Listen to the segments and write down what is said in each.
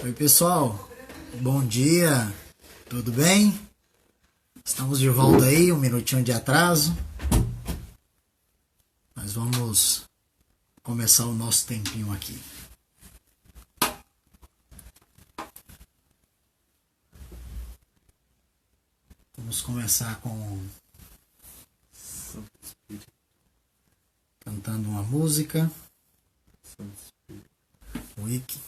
Oi, pessoal, bom dia, tudo bem? Estamos de volta aí, um minutinho de atraso, mas vamos começar o nosso tempinho aqui. Vamos começar com cantando uma música. Wiki.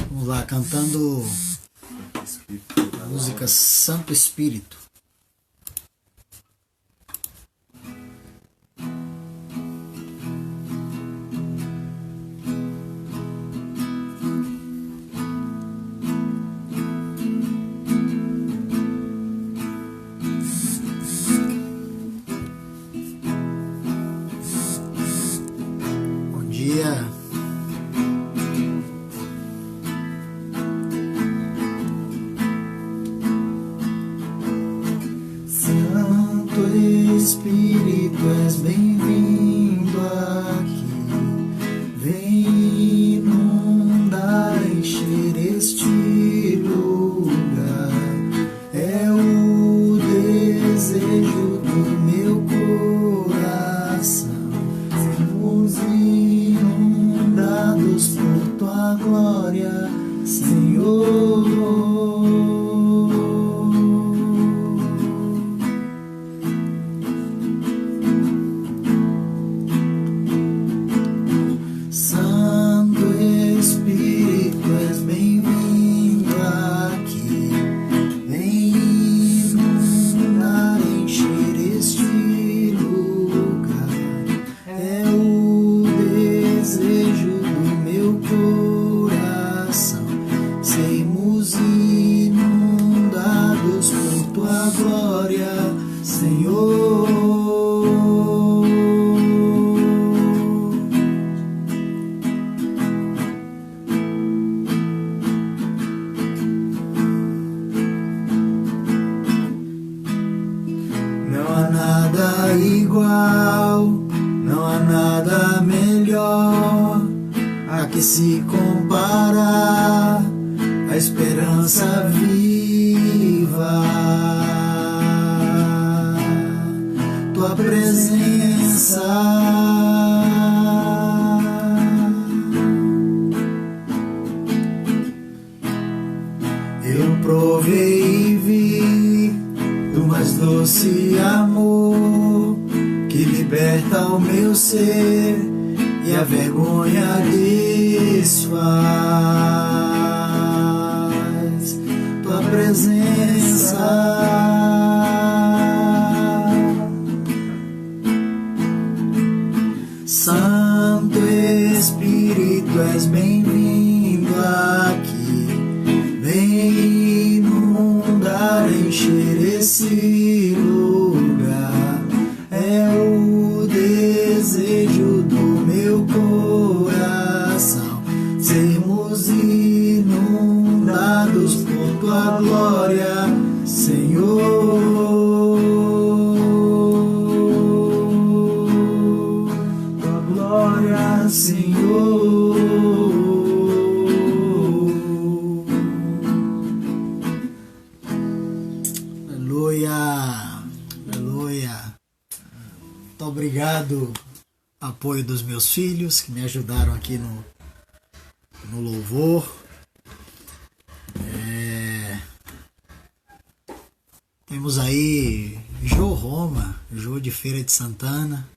Vamos lá, cantando a música Santo Espírito. Bom dia. Espírito, és bem-vindo aqui. Vem inundar, encher este lugar. É o desejo do meu coração. Sermos inundados por tua glória, Senhor. Igual, não há nada melhor a que se comparar, a esperança viva, tua presença. Eu provei e vi do mais doce amor que liberta o meu ser e a vergonha desfaz. Tua presença, Santo Espírito, és bem-vindo aqui. Vem inundar, encher esse lugar. É o desejo do meu coração, sermos inundados por tua glória, Senhor. Tua glória, Senhor. Aleluia, aleluia. Muito obrigado, apoio dos meus filhos que me ajudaram aqui no louvor. Temos aí Jô Roma, Jô de Feira de Santana.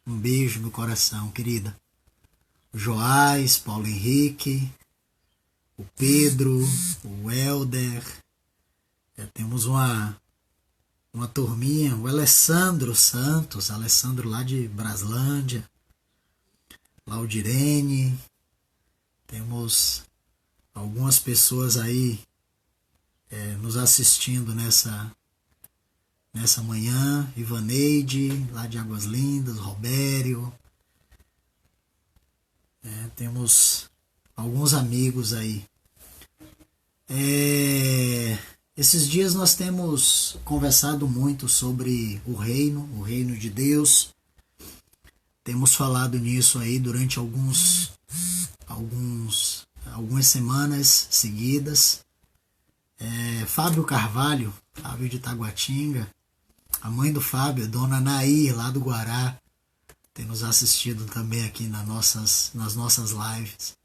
Um beijo no coração, querida. O Joás, Paulo Henrique, o Pedro, o Helder. Temos uma turminha, o Alessandro Santos, Alessandro lá de Braslândia, Laudirene. Temos algumas pessoas aí nos assistindo nessa manhã. Ivaneide, lá de Águas Lindas, Robério. Temos alguns amigos aí. Esses dias nós temos conversado muito sobre o reino de Deus. Temos falado nisso aí durante algumas semanas seguidas. Fábio Carvalho, Fábio de Taguatinga, a mãe do Fábio, Dona Nair, lá do Guará, tem nos assistido também aqui nas nossas lives.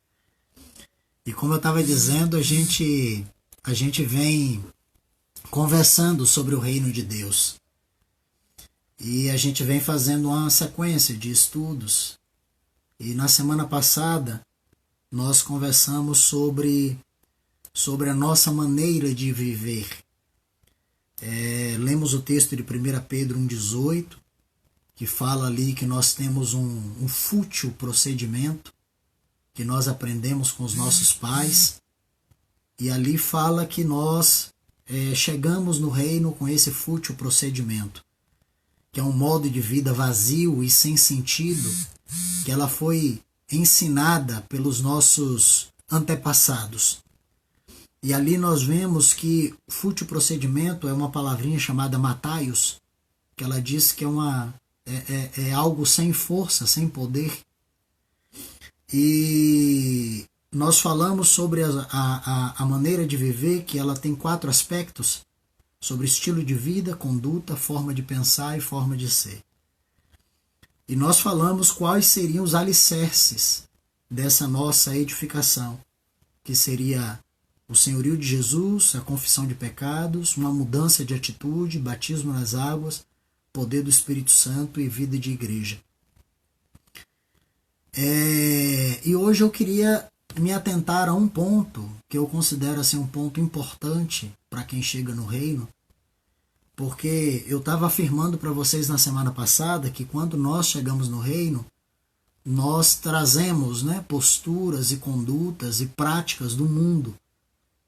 E como eu estava dizendo, a gente vem conversando sobre o reino de Deus. E a gente vem fazendo uma sequência de estudos. E na semana passada nós conversamos sobre a nossa maneira de viver. Lemos o texto de 1 Pedro 1,18, que fala ali que nós temos um fútil procedimento que nós aprendemos com os nossos pais, e ali fala que nós chegamos no reino com esse fútil procedimento, que é um modo de vida vazio e sem sentido, que ela foi ensinada pelos nossos antepassados. E ali nós vemos que fútil procedimento é uma palavrinha chamada mataios, que ela diz que é algo sem força, sem poder. E nós falamos sobre a maneira de viver, que ela tem 4 aspectos, sobre estilo de vida, conduta, forma de pensar e forma de ser. E nós falamos quais seriam os alicerces dessa nossa edificação, que seria o senhorio de Jesus, a confissão de pecados, uma mudança de atitude, batismo nas águas, poder do Espírito Santo e vida de igreja. E hoje eu queria me atentar a um ponto que eu considero assim, um ponto importante para quem chega no reino, porque eu estava afirmando para vocês na semana passada que quando nós chegamos no reino, nós trazemos posturas e condutas e práticas do mundo,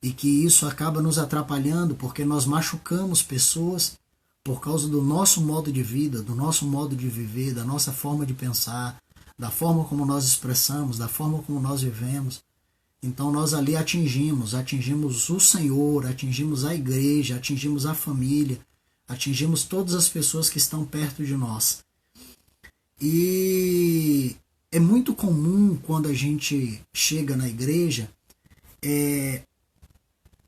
e que isso acaba nos atrapalhando porque nós machucamos pessoas por causa do nosso modo de vida, do nosso modo de viver, da nossa forma de pensar, da forma como nós expressamos, da forma como nós vivemos. Então nós ali atingimos o Senhor, atingimos a igreja, atingimos a família, atingimos todas as pessoas que estão perto de nós. E é muito comum quando a gente chega na igreja,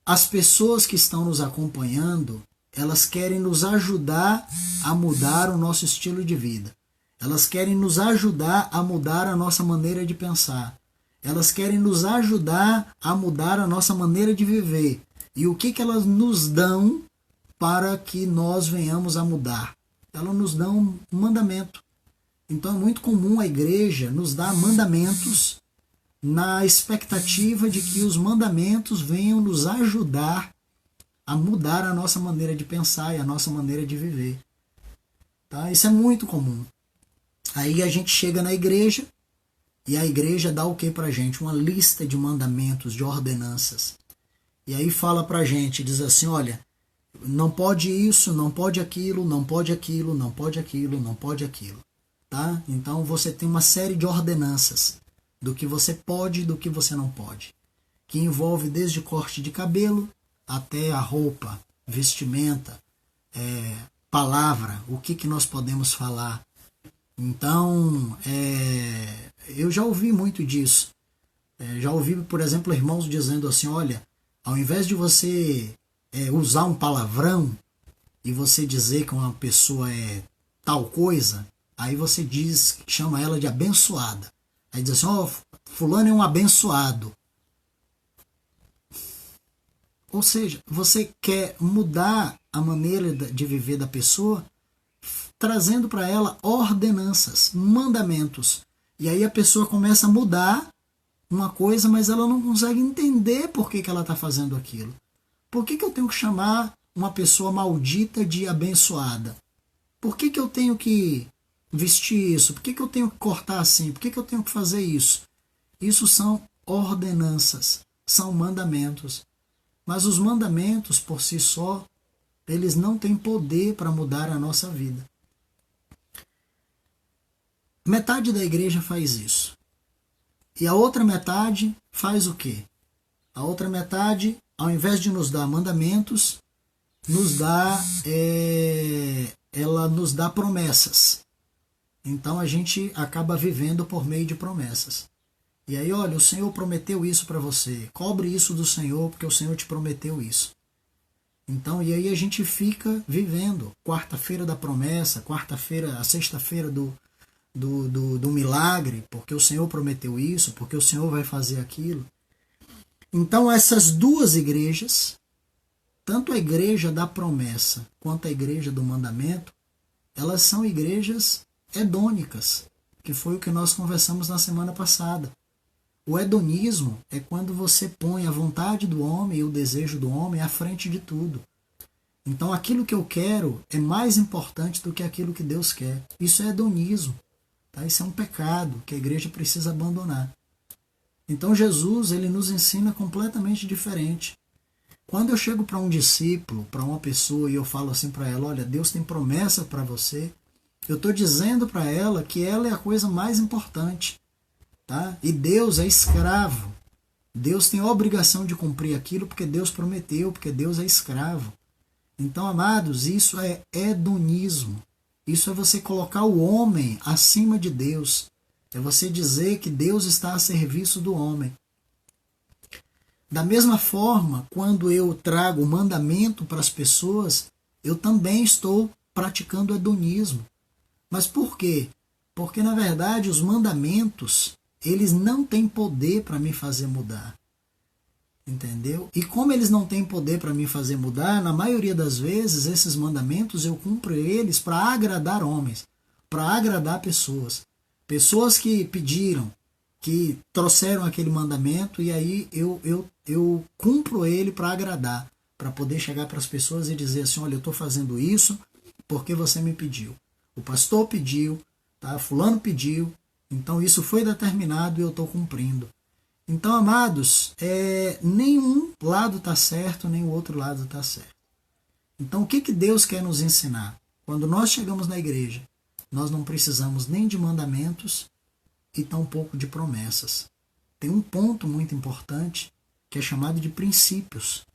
as pessoas que estão nos acompanhando, elas querem nos ajudar a mudar o nosso estilo de vida. Elas querem nos ajudar a mudar a nossa maneira de pensar. Elas querem nos ajudar a mudar a nossa maneira de viver. E o que elas nos dão para que nós venhamos a mudar? Elas nos dão um mandamento. Então é muito comum a igreja nos dar mandamentos na expectativa de que os mandamentos venham nos ajudar a mudar a nossa maneira de pensar e a nossa maneira de viver. Tá? Isso é muito comum. Aí a gente chega na igreja e a igreja dá o que pra gente? Uma lista de mandamentos, de ordenanças. E aí fala pra gente, diz assim, olha, não pode isso, não pode aquilo, não pode aquilo, não pode aquilo, não pode aquilo. Tá? Então você tem uma série de ordenanças do que você pode e do que você não pode, que envolve desde corte de cabelo até a roupa, vestimenta, palavra, o que nós podemos falar. Então, eu já ouvi muito disso. Já ouvi, por exemplo, irmãos dizendo assim, olha, ao invés de você usar um palavrão e você dizer que uma pessoa é tal coisa, aí você chama ela de abençoada. Aí diz assim, fulano é um abençoado. Ou seja, você quer mudar a maneira de viver da pessoa, trazendo para ela ordenanças, mandamentos. E aí a pessoa começa a mudar uma coisa, mas ela não consegue entender por que ela está fazendo aquilo. Por que eu tenho que chamar uma pessoa maldita de abençoada? Por que eu tenho que vestir isso? Por que eu tenho que cortar assim? Por que eu tenho que fazer isso? Isso são ordenanças, são mandamentos. Mas os mandamentos, por si só, eles não têm poder para mudar a nossa vida. Metade da igreja faz isso. E a outra metade faz o quê? A outra metade, ao invés de nos dar mandamentos, ela nos dá promessas. Então a gente acaba vivendo por meio de promessas. E aí, olha, o Senhor prometeu isso para você. Cobre isso do Senhor, porque o Senhor te prometeu isso. Então, e aí a gente fica vivendo. Quarta-feira da promessa, quarta-feira, a sexta-feira do milagre, porque o Senhor prometeu isso, porque o Senhor vai fazer aquilo. Então, essas duas igrejas, tanto a igreja da promessa quanto a igreja do mandamento, elas são igrejas hedônicas, que foi o que nós conversamos na semana passada. O hedonismo é quando você põe a vontade do homem e o desejo do homem à frente de tudo. Então aquilo que eu quero é mais importante do que aquilo que Deus quer. Isso é hedonismo. Tá? Isso é um pecado que a igreja precisa abandonar. Então Jesus, ele nos ensina completamente diferente. Quando eu chego para um discípulo, para uma pessoa, e eu falo assim para ela, olha, Deus tem promessa para você, eu estou dizendo para ela que ela é a coisa mais importante. Tá? E Deus é escravo. Deus tem a obrigação de cumprir aquilo porque Deus prometeu, porque Deus é escravo. Então, amados, isso é hedonismo. Isso é você colocar o homem acima de Deus. É você dizer que Deus está a serviço do homem. Da mesma forma, quando eu trago o mandamento para as pessoas, eu também estou praticando hedonismo. Mas por quê? Porque, na verdade, os mandamentos, eles não têm poder para me fazer mudar. Entendeu? E como eles não têm poder para me fazer mudar, na maioria das vezes, esses mandamentos eu cumpro eles para agradar homens, para agradar pessoas. Pessoas que pediram, que trouxeram aquele mandamento, e aí eu cumpro ele para agradar, para poder chegar para as pessoas e dizer assim, olha, eu estou fazendo isso porque você me pediu. O pastor pediu, tá? Fulano pediu, então isso foi determinado e eu estou cumprindo. Então, amados, nenhum lado está certo, nem o outro lado está certo. Então, o que Deus quer nos ensinar? Quando nós chegamos na igreja, nós não precisamos nem de mandamentos e tampouco de promessas. Tem um ponto muito importante que é chamado de princípios.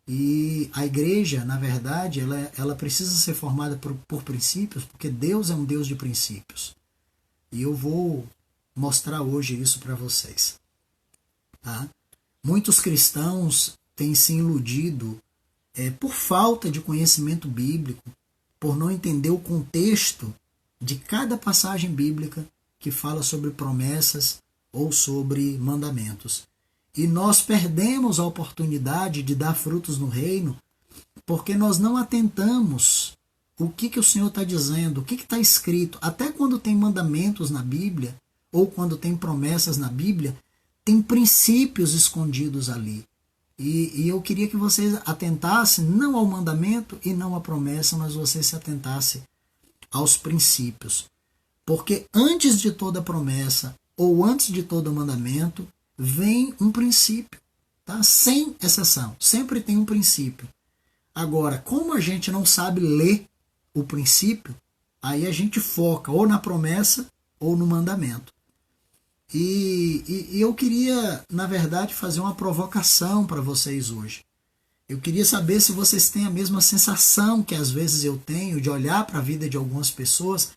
E a igreja, na verdade, ela precisa ser formada por princípios, porque Deus é um Deus de princípios. E eu vou mostrar hoje isso para vocês. Tá? Muitos cristãos têm se iludido por falta de conhecimento bíblico, por não entender o contexto de cada passagem bíblica que fala sobre promessas ou sobre mandamentos. E nós perdemos a oportunidade de dar frutos no reino porque nós não atentamos o que o Senhor está dizendo, o que está escrito. Até quando tem mandamentos na Bíblia ou quando tem promessas na Bíblia, tem princípios escondidos ali. E eu queria que vocês atentassem não ao mandamento e não à promessa, mas vocês se atentassem aos princípios. Porque antes de toda promessa ou antes de todo mandamento, vem um princípio. Tá? Sem exceção. Sempre tem um princípio. Agora, como a gente não sabe ler o princípio, aí a gente foca ou na promessa ou no mandamento. E eu queria, na verdade, fazer uma provocação para vocês hoje. Eu queria saber se vocês têm a mesma sensação que às vezes eu tenho de olhar para a vida de algumas pessoas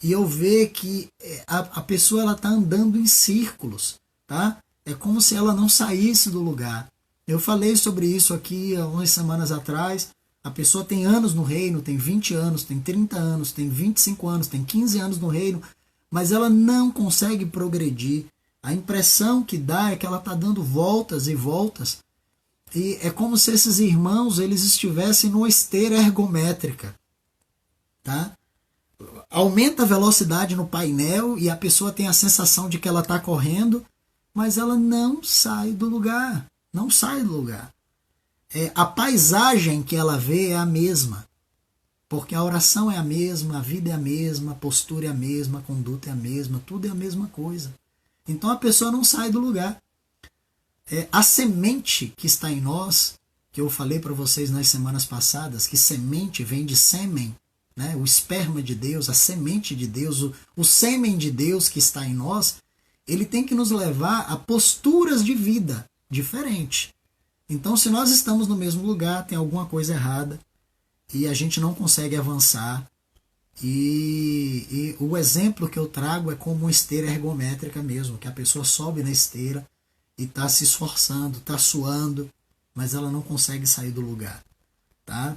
e eu ver que a pessoa está andando em círculos. Tá? É como se ela não saísse do lugar. Eu falei sobre isso aqui há umas semanas atrás. A pessoa tem anos no reino, tem 20 anos, tem 30 anos, tem 25 anos, tem 15 anos no reino, mas ela não consegue progredir. A impressão que dá é que ela está dando voltas e voltas, e é como se esses irmãos eles estivessem numa esteira ergométrica. Tá? Aumenta a velocidade no painel e a pessoa tem a sensação de que ela está correndo, mas ela não sai do lugar. Não sai do lugar. A paisagem que ela vê é a mesma. Porque a oração é a mesma, a vida é a mesma, a postura é a mesma, a conduta é a mesma, tudo é a mesma coisa. Então a pessoa não sai do lugar. A semente que está em nós, que eu falei para vocês nas semanas passadas, que semente vem de sêmen, né? O esperma de Deus, a semente de Deus, o sêmen de Deus que está em nós, ele tem que nos levar a posturas de vida diferentes. Então, se nós estamos no mesmo lugar, tem alguma coisa errada e a gente não consegue avançar. E o exemplo que eu trago é como uma esteira ergométrica mesmo, que a pessoa sobe na esteira e está se esforçando, está suando, mas ela não consegue sair do lugar, tá?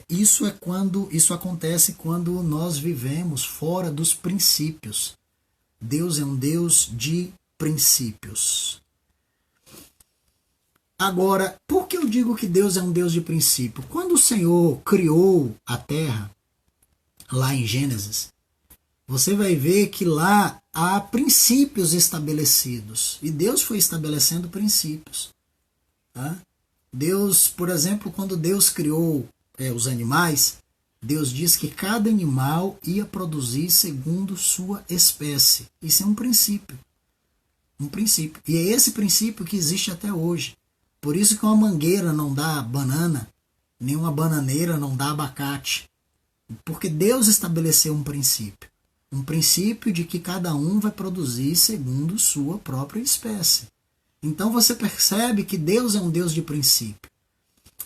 Isso acontece quando nós vivemos fora dos princípios. Deus é um Deus de princípios. Agora, por que eu digo que Deus é um Deus de princípio? Quando o Senhor criou a terra, lá em Gênesis, você vai ver que lá há princípios estabelecidos. E Deus foi estabelecendo princípios. Tá? Deus, por exemplo, quando Deus criou os animais, Deus diz que cada animal ia produzir segundo sua espécie. Isso é um princípio. Um princípio. E é esse princípio que existe até hoje. Por isso que uma mangueira não dá banana, nem uma bananeira não dá abacate. Porque Deus estabeleceu um princípio. Um princípio de que cada um vai produzir segundo sua própria espécie. Então você percebe que Deus é um Deus de princípio.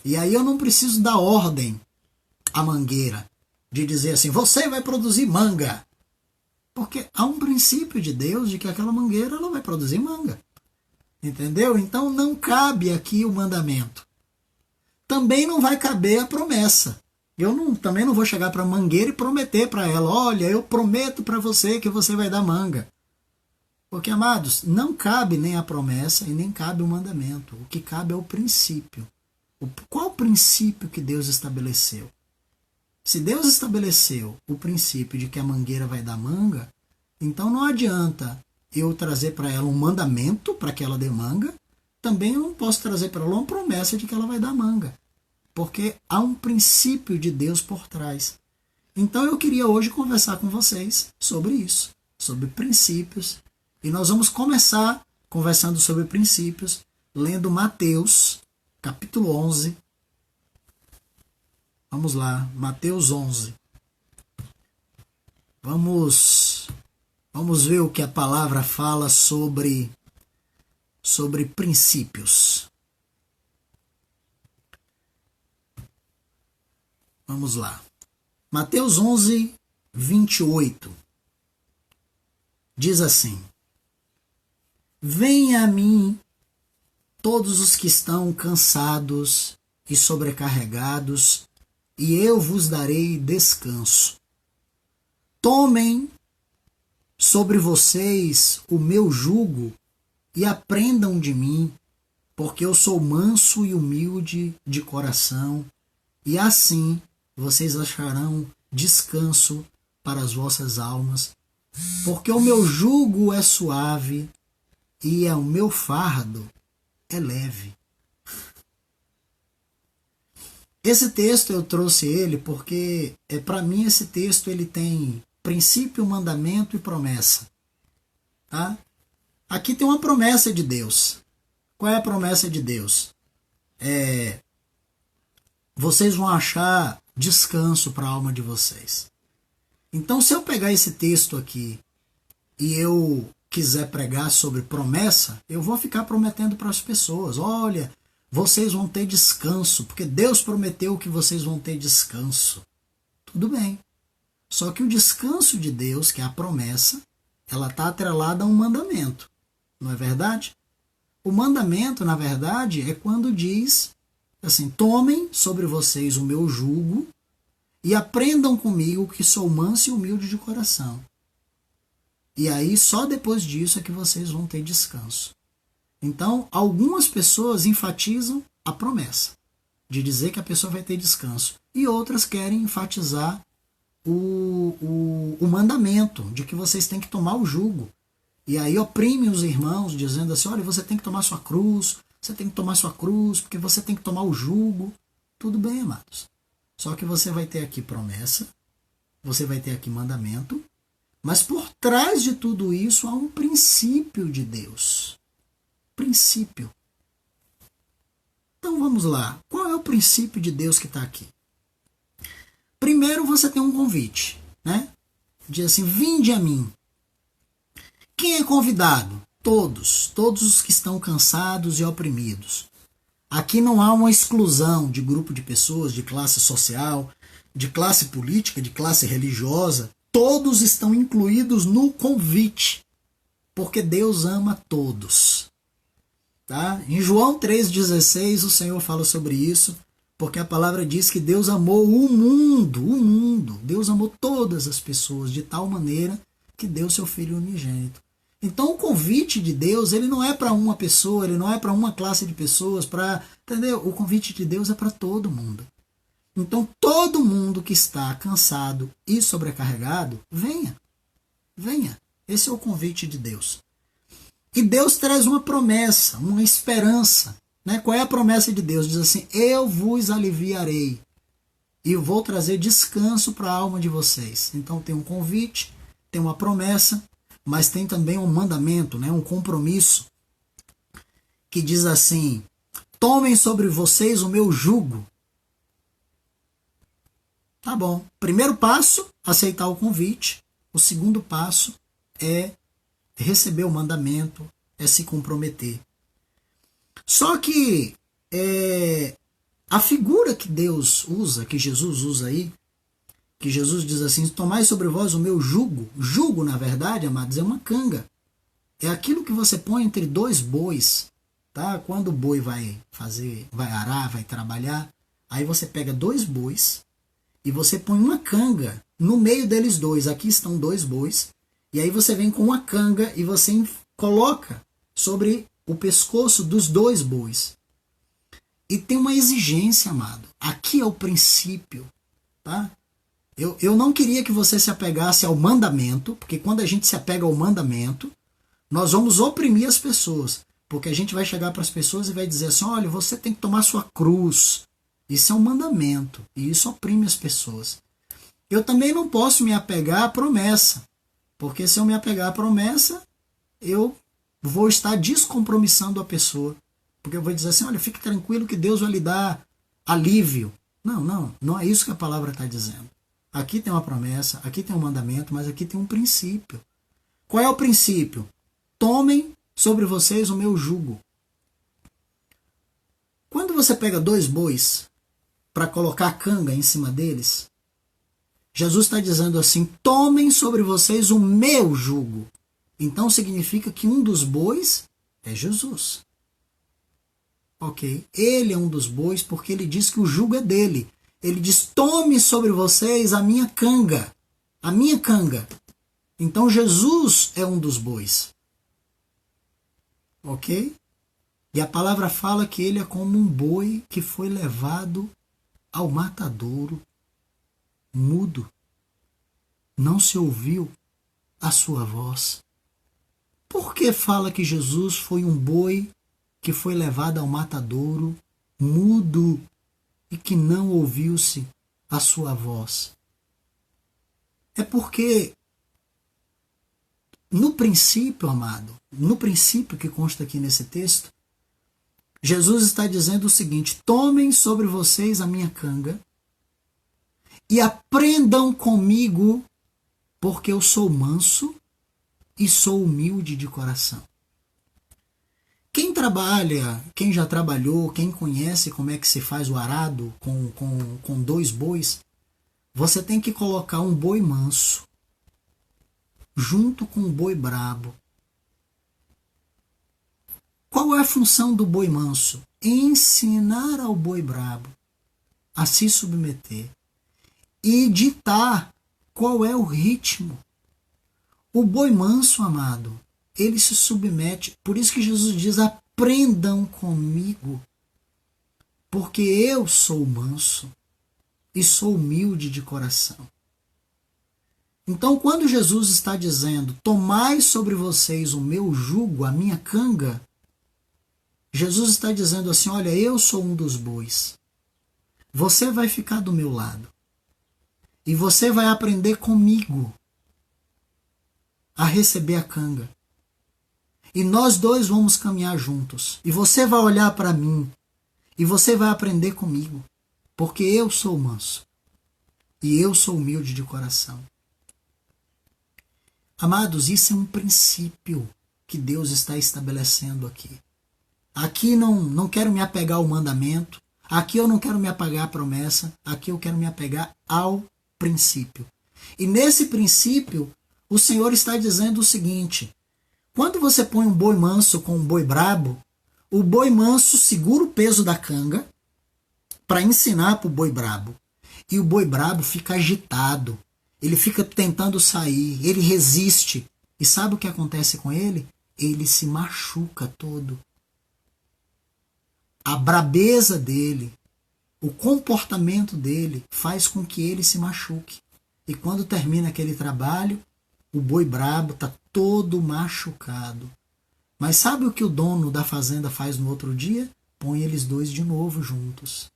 E aí eu não preciso dar ordem à mangueira, de dizer assim, você vai produzir manga. Porque há um princípio de Deus de que aquela mangueira não vai produzir manga. Entendeu? Então não cabe aqui o mandamento. Também não vai caber a promessa. Também não vou chegar para a mangueira e prometer para ela, olha, eu prometo para você que você vai dar manga. Porque, amados, não cabe nem a promessa e nem cabe o mandamento. O que cabe é o princípio. Qual o princípio que Deus estabeleceu? Se Deus estabeleceu o princípio de que a mangueira vai dar manga, então não adianta eu trazer para ela um mandamento para que ela dê manga, também eu não posso trazer para ela uma promessa de que ela vai dar manga. Porque há um princípio de Deus por trás. Então eu queria hoje conversar com vocês sobre isso, sobre princípios. E nós vamos começar conversando sobre princípios, lendo Mateus, capítulo 11. Vamos lá, Mateus 11. Vamos ver o que a palavra fala sobre princípios. Vamos lá. Mateus 11, 28. Diz assim: venha a mim todos os que estão cansados e sobrecarregados, e eu vos darei descanso. Tomem sobre vocês o meu jugo e aprendam de mim, porque eu sou manso e humilde de coração, e assim vocês acharão descanso para as vossas almas, porque o meu jugo é suave e o meu fardo é leve. Esse texto eu trouxe ele porque, para mim, esse texto ele tem princípio, mandamento e promessa. Tá? Aqui tem uma promessa de Deus. Qual é a promessa de Deus? Vocês vão achar descanso para a alma de vocês. Então, se eu pegar esse texto aqui e eu quiser pregar sobre promessa, eu vou ficar prometendo para as pessoas, olha, vocês vão ter descanso, porque Deus prometeu que vocês vão ter descanso. Tudo bem. Só que o descanso de Deus, que é a promessa, ela está atrelada a um mandamento. Não é verdade? O mandamento, na verdade, é quando diz assim, tomem sobre vocês o meu jugo e aprendam comigo que sou manso e humilde de coração. E aí, só depois disso é que vocês vão ter descanso. Então, algumas pessoas enfatizam a promessa de dizer que a pessoa vai ter descanso. E outras querem enfatizar o mandamento de que vocês têm que tomar o jugo. E aí oprimem os irmãos, dizendo assim, olha, você tem que tomar sua cruz, porque você tem que tomar o jugo. Tudo bem, amados. Só que você vai ter aqui promessa, você vai ter aqui mandamento, mas por trás de tudo isso há um princípio de Deus. Princípio. Então vamos lá. Qual é o princípio de Deus que está aqui? Primeiro você tem um convite, né? Diz assim, vinde a mim. Quem é convidado? Todos os que estão cansados e oprimidos. Aqui não há uma exclusão de grupo de pessoas, de classe social, de classe política, de classe religiosa. Todos estão incluídos no convite, porque Deus ama todos. Tá? Em João 3,16 o Senhor fala sobre isso, porque a palavra diz que Deus amou o mundo. Deus amou todas as pessoas de tal maneira que deu seu Filho unigênito. Então o convite de Deus, ele não é para uma pessoa, ele não é para uma classe de pessoas, entendeu? O convite de Deus é para todo mundo. Então todo mundo que está cansado e sobrecarregado, venha. Esse é o convite de Deus. E Deus traz uma promessa, uma esperança. Né? Qual é a promessa de Deus? Diz assim, eu vos aliviarei e vou trazer descanso para a alma de vocês. Então tem um convite, tem uma promessa, mas tem também um mandamento, né? Um compromisso, que diz assim, tomem sobre vocês o meu jugo. Tá bom. Primeiro passo, aceitar o convite. O segundo passo é receber o mandamento, é se comprometer. Só que a figura que Deus usa, que Jesus usa aí, que Jesus diz assim, tomai sobre vós o meu jugo. Jugo, na verdade, amados, é uma canga. É aquilo que você põe entre dois bois. Tá? Quando o boi vai arar, vai trabalhar, aí você pega dois bois e você põe uma canga no meio deles dois. Aqui estão dois bois. E aí você vem com uma canga e você coloca sobre o pescoço dos dois bois. E tem uma exigência, amado. Aqui é o princípio. Tá? Eu não queria que você se apegasse ao mandamento, porque quando a gente se apega ao mandamento, nós vamos oprimir as pessoas. Porque a gente vai chegar para as pessoas e vai dizer assim, olha, você tem que tomar sua cruz. Isso é um mandamento. E isso oprime as pessoas. Eu também não posso me apegar à promessa. Porque se eu me apegar à promessa, eu vou estar descompromissando a pessoa. Porque eu vou dizer assim, olha, fique tranquilo que Deus vai lhe dar alívio. Não é isso que a palavra está dizendo. Aqui tem uma promessa, aqui tem um mandamento, mas aqui tem um princípio. Qual é o princípio? Tomem sobre vocês o meu jugo. Quando você pega dois bois para colocar a canga em cima deles, Jesus está dizendo assim, tomem sobre vocês o meu jugo. Então significa que um dos bois é Jesus. Ok? Ele é um dos bois porque ele diz que o jugo é dele. Ele diz, tome sobre vocês a minha canga. A minha canga. Então Jesus é um dos bois. Ok? E a palavra fala que ele é como um boi que foi levado ao matadouro, mudo. Não se ouviu a sua voz. Por que fala que Jesus foi um boi que foi levado ao matadouro, mudo, e que não ouviu-se a sua voz? É porque no princípio, amado, no princípio que consta aqui nesse texto, Jesus está dizendo o seguinte, tomem sobre vocês a minha canga e aprendam comigo, porque eu sou manso e sou humilde de coração. Quem trabalha, quem já trabalhou, quem conhece como é que se faz o arado com dois bois, você tem que colocar um boi manso junto com um boi brabo. Qual é a função do boi manso? Ensinar ao boi brabo a se submeter e ditar qual é o ritmo. O boi manso, amado, ele se submete. Por isso que Jesus diz, aprendam comigo, porque eu sou manso e sou humilde de coração. Então, quando Jesus está dizendo, tomai sobre vocês o meu jugo, a minha canga, Jesus está dizendo assim, olha, eu sou um dos bois. Você vai ficar do meu lado. E você vai aprender comigo a receber a canga. E nós dois vamos caminhar juntos. E você vai olhar para mim. E você vai aprender comigo. Porque eu sou manso. E eu sou humilde de coração. Amados, isso é um princípio que Deus está estabelecendo aqui. Aqui não quero me apegar ao mandamento. Aqui eu não quero me apegar à promessa. Aqui eu quero me apegar ao princípio. E nesse princípio, o Senhor está dizendo o seguinte: quando você põe um boi manso com um boi brabo, o boi manso segura o peso da canga para ensinar para o boi brabo. E o boi brabo fica agitado. Ele fica tentando sair, ele resiste. E sabe o que acontece com ele? Ele se machuca todo. A brabeza dele, o comportamento dele faz com que ele se machuque. E quando termina aquele trabalho, o boi brabo está todo machucado. Mas sabe o que o dono da fazenda faz no outro dia? Põe eles dois de novo juntos.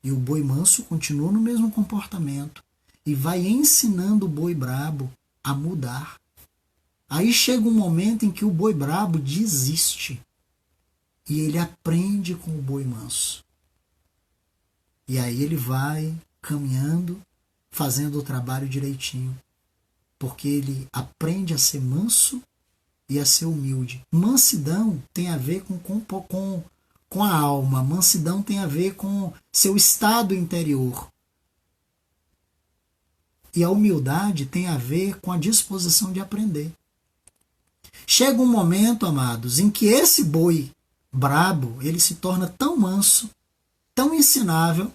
E o boi manso continua no mesmo comportamento e vai ensinando o boi brabo a mudar. Aí chega um momento em que o boi brabo desiste e ele aprende com o boi manso. E aí ele vai caminhando, fazendo o trabalho direitinho, porque ele aprende a ser manso e a ser humilde. Mansidão tem a ver com a alma, mansidão tem a ver com seu estado interior. E a humildade tem a ver com a disposição de aprender. Chega um momento, amados, em que esse boi brabo, ele se torna tão manso, tão ensinável,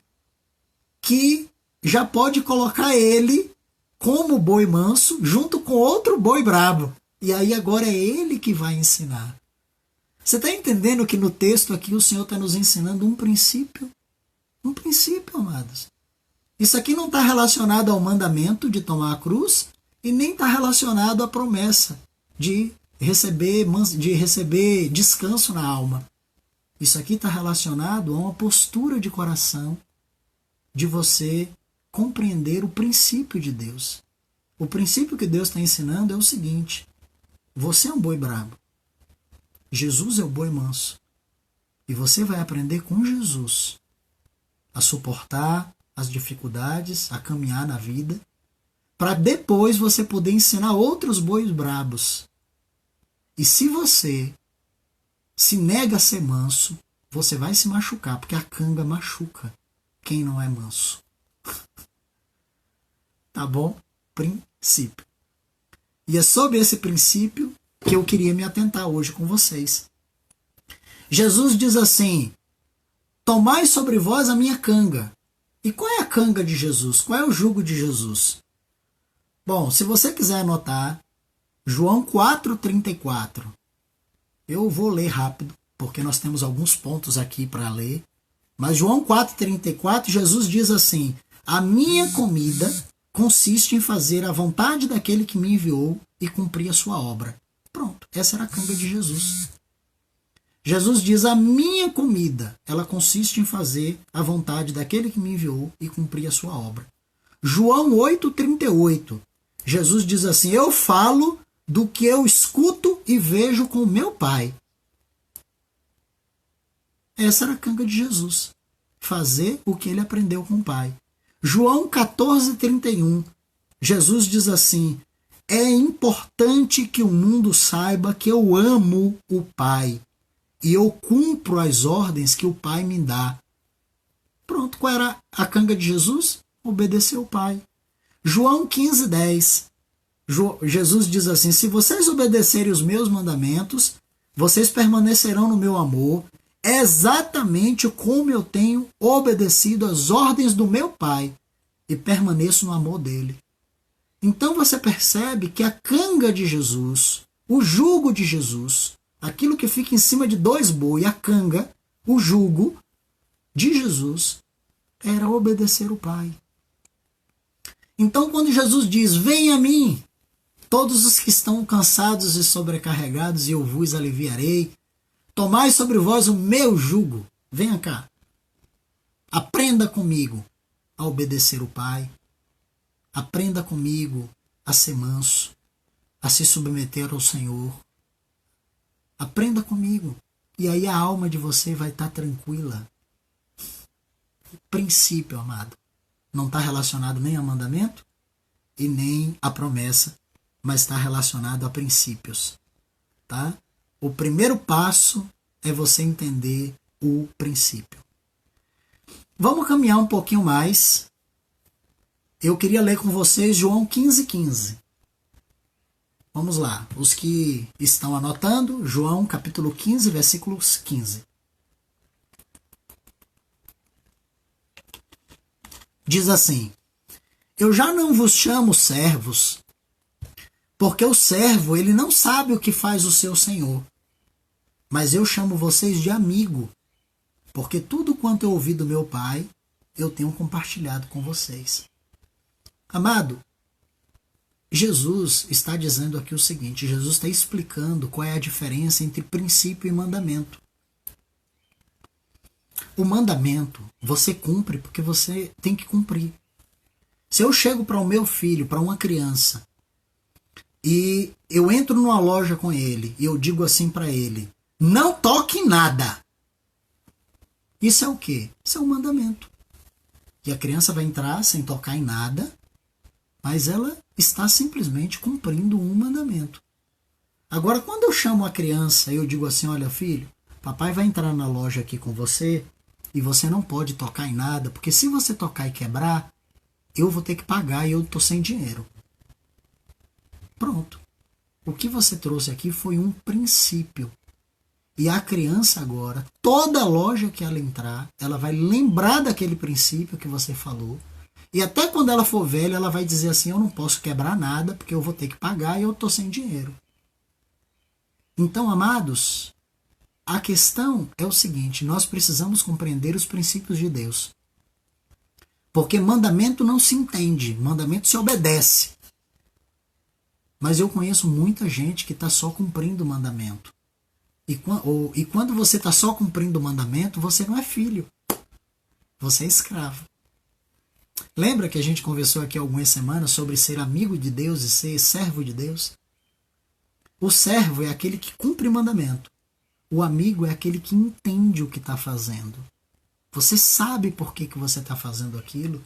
que já pode colocar ele como boi manso junto com outro boi brabo. E aí agora é ele que vai ensinar. Você está entendendo que no texto aqui o Senhor está nos ensinando um princípio? Um princípio, amados. Isso aqui não está relacionado ao mandamento de tomar a cruz e nem está relacionado à promessa de receber descanso na alma. Isso aqui está relacionado a uma postura de coração de você compreender o princípio de Deus. O princípio que Deus está ensinando é o seguinte: você é um boi brabo. Jesus é o boi manso. E você vai aprender com Jesus a suportar as dificuldades, a caminhar na vida, para depois você poder ensinar outros bois brabos. E se você se nega a ser manso, você vai se machucar, porque a canga machuca quem não é manso. Tá bom? Princípio. E é sobre esse princípio que eu queria me atentar hoje com vocês. Jesus diz assim: tomai sobre vós a minha canga. E qual é a canga de Jesus? Qual é o jugo de Jesus? Bom, se você quiser anotar, João 4,34. Eu vou ler rápido, porque nós temos alguns pontos aqui para ler. Mas João 4,34, Jesus diz assim: a minha comida consiste em fazer a vontade daquele que me enviou e cumprir a sua obra. Pronto, essa era a canga de Jesus. Jesus diz: a minha comida, ela consiste em fazer a vontade daquele que me enviou e cumprir a sua obra. João 8,38. Jesus diz assim: eu falo do que eu escuto e vejo com o meu Pai. Essa era a canga de Jesus. Fazer o que ele aprendeu com o Pai. João 14,31. Jesus diz assim: é importante que o mundo saiba que eu amo o Pai e eu cumpro as ordens que o Pai me dá. Pronto, qual era a canga de Jesus? Obedecer o Pai. João 15,10. Jesus diz assim: se vocês obedecerem os meus mandamentos, vocês permanecerão no meu amor, exatamente como eu tenho obedecido às ordens do meu Pai e permaneço no amor dele. Então você percebe que a canga de Jesus, o jugo de Jesus, aquilo que fica em cima de dois bois, a canga, o jugo de Jesus, era obedecer o Pai. Então quando Jesus diz: venha a mim, todos os que estão cansados e sobrecarregados, e eu vos aliviarei, tomai sobre vós o meu jugo. Venha cá. Aprenda comigo a obedecer o Pai. Aprenda comigo a ser manso, a se submeter ao Senhor. Aprenda comigo. E aí a alma de você vai estar tranquila. Princípio, amado. Não está relacionado nem a mandamento e nem a promessa, mas está relacionado a princípios. Tá? O primeiro passo é você entender o princípio. Vamos caminhar um pouquinho mais. Eu queria ler com vocês João 15,15. Vamos lá. Os que estão anotando, João capítulo 15, versículos 15. Diz assim: Eu já não vos chamo servos, porque o servo ele não sabe o que faz o seu senhor. Mas eu chamo vocês de amigo, porque tudo quanto eu ouvi do meu Pai, eu tenho compartilhado com vocês. Amado, Jesus está dizendo aqui o seguinte, Jesus está explicando qual é a diferença entre princípio e mandamento. O mandamento você cumpre porque você tem que cumprir. Se eu chego para o meu filho, para uma criança, e eu entro numa loja com ele, e eu digo assim para ele, não toque em nada. Isso é o quê? Isso é um mandamento. E a criança vai entrar sem tocar em nada, mas ela está simplesmente cumprindo um mandamento. Agora, quando eu chamo a criança e eu digo assim, olha filho, papai vai entrar na loja aqui com você e você não pode tocar em nada, porque se você tocar e quebrar, eu vou ter que pagar e eu estou sem dinheiro. Pronto. O que você trouxe aqui foi um princípio. E a criança agora, toda loja que ela entrar, ela vai lembrar daquele princípio que você falou. E até quando ela for velha, ela vai dizer assim, eu não posso quebrar nada, porque eu vou ter que pagar e eu estou sem dinheiro. Então, amados, a questão é o seguinte, nós precisamos compreender os princípios de Deus. Porque mandamento não se entende, mandamento se obedece. Mas eu conheço muita gente que está só cumprindo o mandamento. E quando você está só cumprindo o mandamento, você não é filho. Você é escravo. Lembra que a gente conversou aqui algumas semanas sobre ser amigo de Deus e ser servo de Deus? O servo é aquele que cumpre o mandamento. O amigo é aquele que entende o que está fazendo. Você sabe por que você está fazendo aquilo.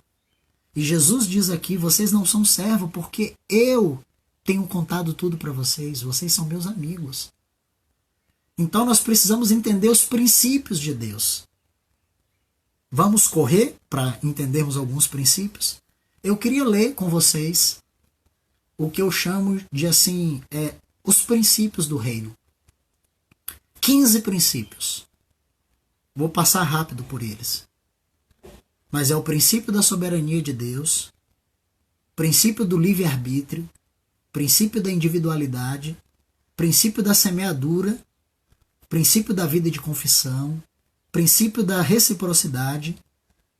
E Jesus diz aqui, vocês não são servo porque eu tenho contado tudo para vocês. Vocês são meus amigos. Então nós precisamos entender os princípios de Deus. Vamos correr para entendermos alguns princípios? Eu queria ler com vocês o que eu chamo de assim, os princípios do reino. 15 princípios. Vou passar rápido por eles. Mas é o princípio da soberania de Deus, princípio do livre-arbítrio, princípio da individualidade, princípio da semeadura, princípio da vida de confissão, princípio da reciprocidade,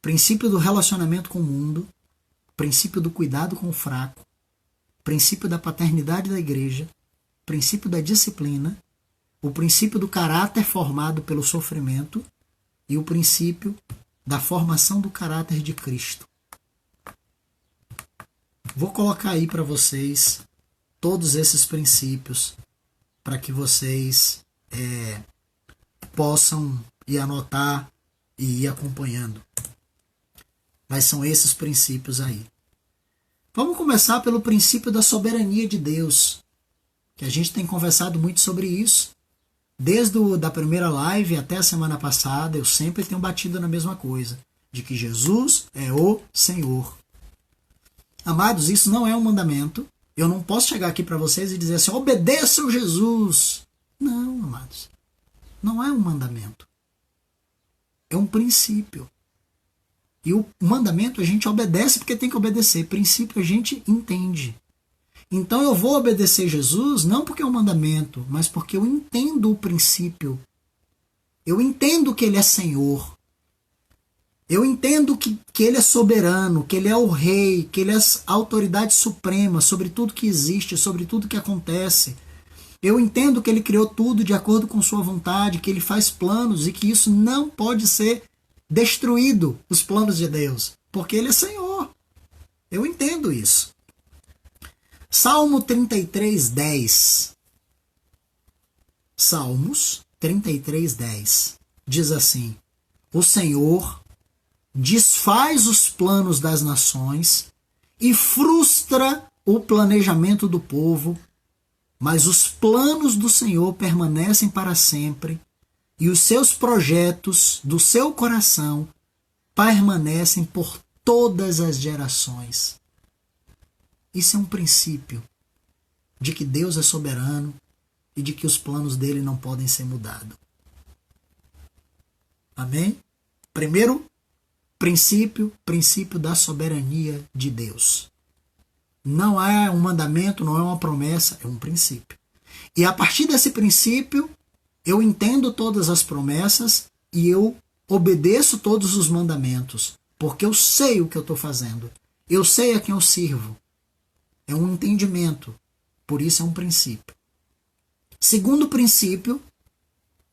princípio do relacionamento com o mundo, princípio do cuidado com o fraco, princípio da paternidade da igreja, princípio da disciplina, o princípio do caráter formado pelo sofrimento e o princípio da formação do caráter de Cristo. Vou colocar aí para vocês todos esses princípios para que vocês possam ir anotar e ir acompanhando. Mas são esses princípios aí. Vamos começar pelo princípio da soberania de Deus, que a gente tem conversado muito sobre isso. Desde da primeira live até a semana passada, eu sempre tenho batido na mesma coisa, de que Jesus é o Senhor. Amados, isso não é um mandamento. Eu não posso chegar aqui para vocês e dizer assim, obedeçam Jesus. Não, amados. Não é um mandamento. É um princípio. E o mandamento a gente obedece porque tem que obedecer. Princípio a gente entende. Então eu vou obedecer Jesus não porque é um mandamento, mas porque eu entendo o princípio. Eu entendo que Ele é Senhor. Eu entendo que Ele é soberano, que Ele é o Rei, que Ele é a autoridade suprema sobre tudo que existe, sobre tudo que acontece. Eu entendo que Ele criou tudo de acordo com sua vontade, que Ele faz planos e que isso não pode ser destruído, os planos de Deus, porque Ele é Senhor. Eu entendo isso. Salmo 33:10. Salmos 33:10 diz assim: O Senhor desfaz os planos das nações e frustra o planejamento do povo, mas os planos do Senhor permanecem para sempre e os seus projetos do seu coração permanecem por todas as gerações. Isso é um princípio de que Deus é soberano e de que os planos dele não podem ser mudados. Amém? Primeiro princípio da soberania de Deus. Não é um mandamento, não é uma promessa, é um princípio. E a partir desse princípio, eu entendo todas as promessas e eu obedeço todos os mandamentos, porque eu sei o que eu estou fazendo. Eu sei a quem eu sirvo. É um entendimento. Por isso é um princípio. Segundo princípio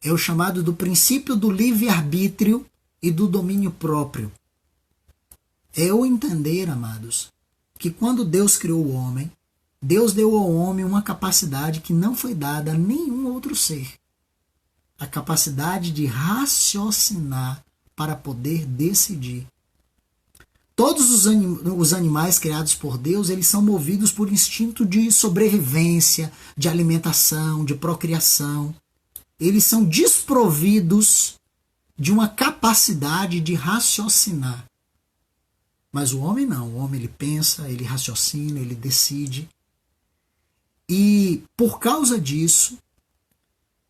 é o chamado do princípio do livre-arbítrio e do domínio próprio. É eu entender, amados, que quando Deus criou o homem, Deus deu ao homem uma capacidade que não foi dada a nenhum outro ser. A capacidade de raciocinar para poder decidir. Todos os animais criados por Deus, eles são movidos por instinto de sobrevivência, de alimentação, de procriação. Eles são desprovidos de uma capacidade de raciocinar. Mas o homem não. O homem ele pensa, ele raciocina, ele decide. E por causa disso,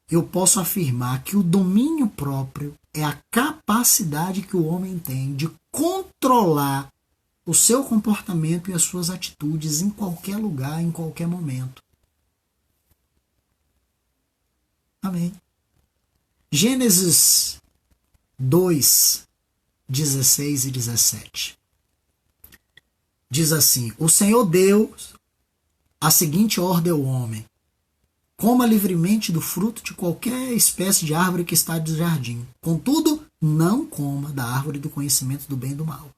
eu posso afirmar que o domínio próprio é a capacidade que o homem tem de controlar o seu comportamento e as suas atitudes em qualquer lugar, em qualquer momento. Amém. Gênesis 2, 16 e 17. Diz assim: o Senhor deu a seguinte ordem ao homem: coma livremente do fruto de qualquer espécie de árvore que está no jardim. Contudo, não coma da árvore do conhecimento do bem e do mal.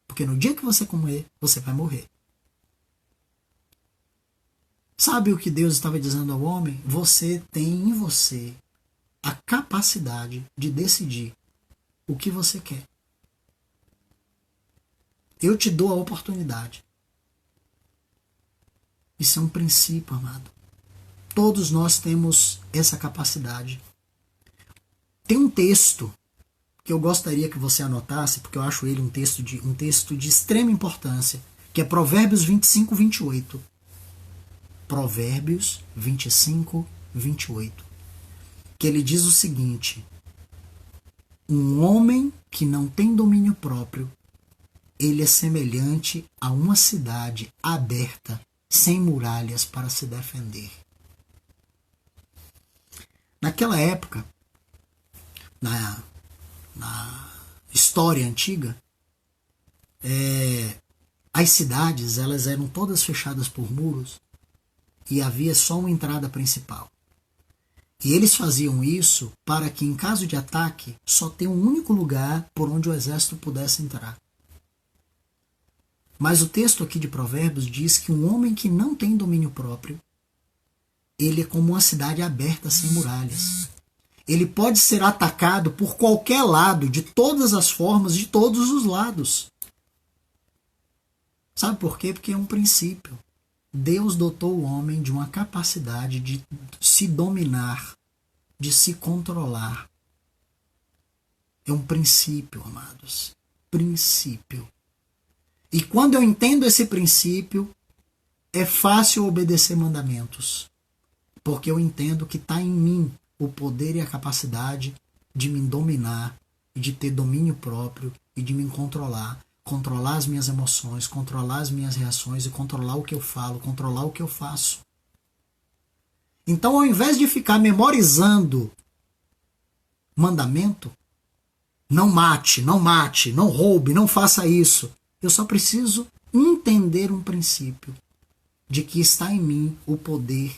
Porque no dia que você comer, você vai morrer. Sabe o que Deus estava dizendo ao homem? Você tem em você a capacidade de decidir o que você quer. Eu te dou a oportunidade. Isso é um princípio, amado. Todos nós temos essa capacidade. Tem um texto que eu gostaria que você anotasse, porque eu acho ele um texto de extrema importância, que é Provérbios 25, 28. Provérbios 25, 28. Que ele diz o seguinte: um homem que não tem domínio próprio, ele é semelhante a uma cidade aberta, sem muralhas para se defender. Naquela época, na história antiga, as cidades elas eram todas fechadas por muros e havia só uma entrada principal. E eles faziam isso para que, em caso de ataque, só tenha um único lugar por onde o exército pudesse entrar. Mas o texto aqui de Provérbios diz que um homem que não tem domínio próprio, ele é como uma cidade aberta sem muralhas. Ele pode ser atacado por qualquer lado, de todas as formas, de todos os lados. Sabe por quê? Porque é um princípio. Deus dotou o homem de uma capacidade de se dominar, de se controlar. É um princípio, amados. Princípio. E quando eu entendo esse princípio, é fácil obedecer mandamentos. Porque eu entendo que está em mim o poder e a capacidade de me dominar, de ter domínio próprio e de me controlar. Controlar as minhas emoções, controlar as minhas reações e controlar o que eu falo, controlar o que eu faço. Então, ao invés de ficar memorizando mandamento, não mate, não roube, não faça isso, eu só preciso entender um princípio de que está em mim o poder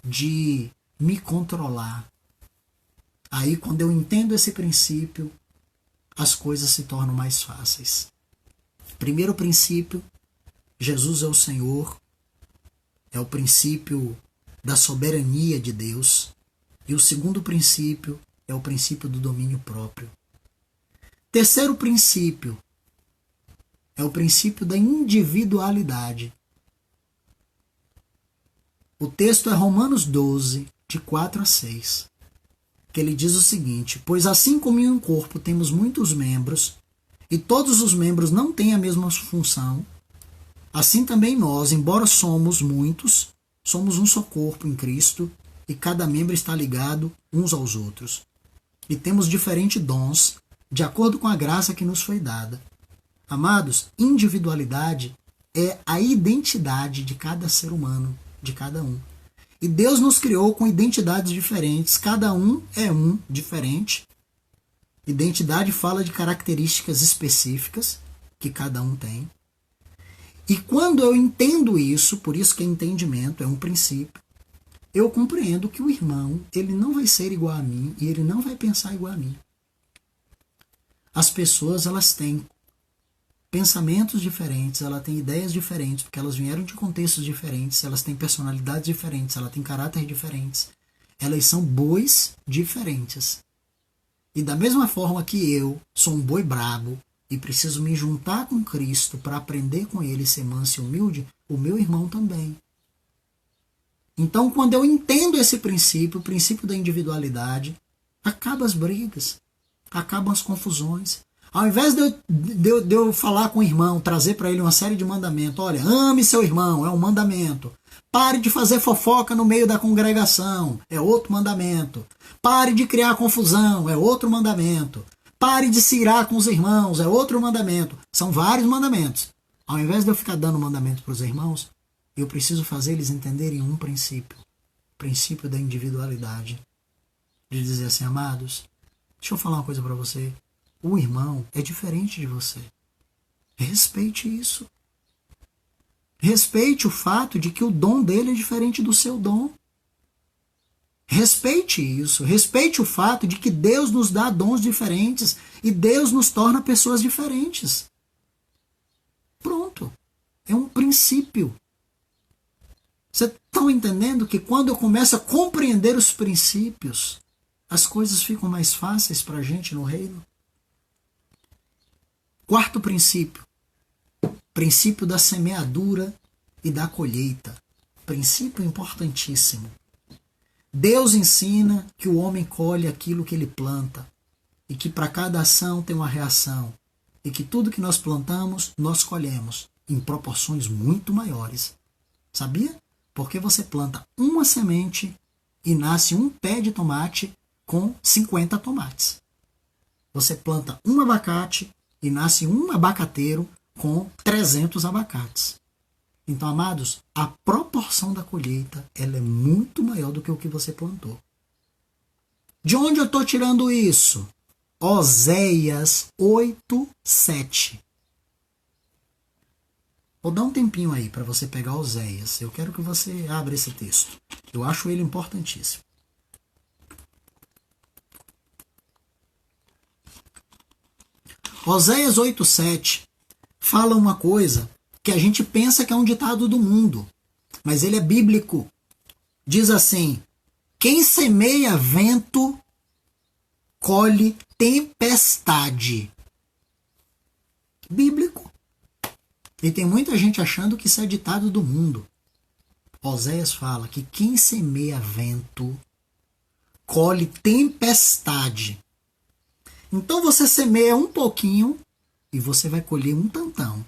de me controlar. Aí, quando eu entendo esse princípio, as coisas se tornam mais fáceis. Primeiro princípio, Jesus é o Senhor, é o princípio da soberania de Deus. E o segundo princípio é o princípio do domínio próprio. Terceiro princípio é o princípio da individualidade. O texto é Romanos 12, de 4 a 6. que ele diz o seguinte: pois assim como em um corpo temos muitos membros, e todos os membros não têm a mesma função, assim também nós, embora somos muitos, somos um só corpo em Cristo, e cada membro está ligado uns aos outros. E temos diferentes dons, de acordo com a graça que nos foi dada. Amados, individualidade é a identidade de cada ser humano, de cada um. E Deus nos criou com identidades diferentes, cada um é um diferente. Identidade fala de características específicas que cada um tem. E quando eu entendo isso, por isso que é entendimento, é um princípio, eu compreendo que o irmão, ele não vai ser igual a mim e ele não vai pensar igual a mim. As pessoas, elas têm pensamentos diferentes, elas têm ideias diferentes, porque elas vieram de contextos diferentes, elas têm personalidades diferentes, elas têm caráter diferentes. Elas são bois diferentes. E da mesma forma que eu sou um boi brabo e preciso me juntar com Cristo para aprender com ele, ser manso e humilde, o meu irmão também. Então, quando eu entendo esse princípio, o princípio da individualidade, acabam as brigas, acabam as confusões. Ao invés de eu falar com o irmão, trazer para ele uma série de mandamentos, olha, ame seu irmão, é um mandamento. Pare de fazer fofoca no meio da congregação, é outro mandamento. Pare de criar confusão, é outro mandamento. Pare de se irar com os irmãos, é outro mandamento. São vários mandamentos. Ao invés de eu ficar dando mandamento para os irmãos, eu preciso fazer eles entenderem um princípio. O princípio da individualidade. De dizer assim, amados, deixa eu falar uma coisa para você. O irmão é diferente de você. Respeite isso. Respeite o fato de que o dom dele é diferente do seu dom. Respeite isso. Respeite o fato de que Deus nos dá dons diferentes e Deus nos torna pessoas diferentes. Pronto. É um princípio. Vocês estão entendendo que quando eu começo a compreender os princípios, as coisas ficam mais fáceis para a gente no reino? Quarto princípio. Princípio da semeadura e da colheita. Princípio importantíssimo. Deus ensina que o homem colhe aquilo que ele planta e que para cada ação tem uma reação e que tudo que nós plantamos, nós colhemos em proporções muito maiores. Sabia? Porque você planta uma semente e nasce um pé de tomate com 50 tomates. Você planta um abacate e nasce um abacateiro com 300 abacates. Então, amados, a proporção da colheita ela é muito maior do que o que você plantou. De onde eu estou tirando isso? Oséias 8:7. Vou dar um tempinho aí para você pegar Oséias. Eu quero que você abra esse texto. Eu acho ele importantíssimo. Oséias 8:7 fala uma coisa que a gente pensa que é um ditado do mundo, mas ele é bíblico. Diz assim: quem semeia vento, colhe tempestade. Bíblico. E tem muita gente achando que isso é ditado do mundo. Oséias fala que quem semeia vento, colhe tempestade. Então você semeia um pouquinho e você vai colher um tantão.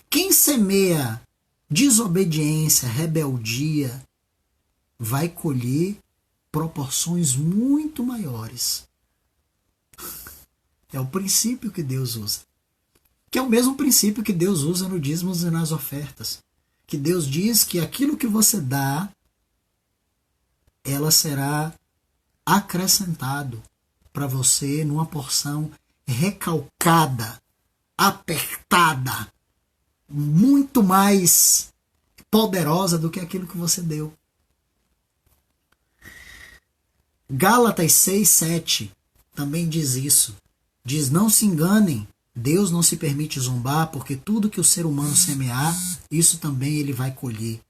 Quem semeia desobediência, rebeldia, vai colher proporções muito maiores. É o princípio que Deus usa. Que é o mesmo princípio que Deus usa no dízimos e nas ofertas. Que Deus diz que aquilo que você dá, ela será acrescentado para você numa porção recalcada, apertada, muito mais poderosa do que aquilo que você deu. Gálatas 6:7 também diz isso. Diz, não se enganem, Deus não se permite zombar, porque tudo que o ser humano semear, isso também ele vai colher.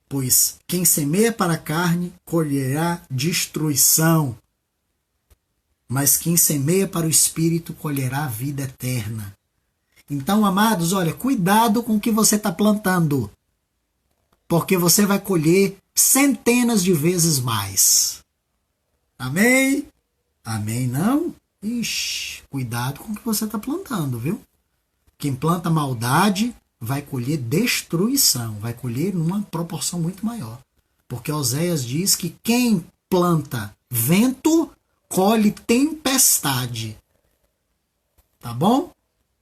Pois quem semeia para a carne, colherá destruição. Mas quem semeia para o Espírito, colherá a vida eterna. Então, amados, olha, cuidado com o que você está plantando. Porque você vai colher centenas de vezes mais. Amém? Amém não? Ixi, cuidado com o que você está plantando, viu? Quem planta maldade vai colher destruição, vai colher numa proporção muito maior. Porque Oséias diz que quem planta vento, colhe tempestade. Tá bom?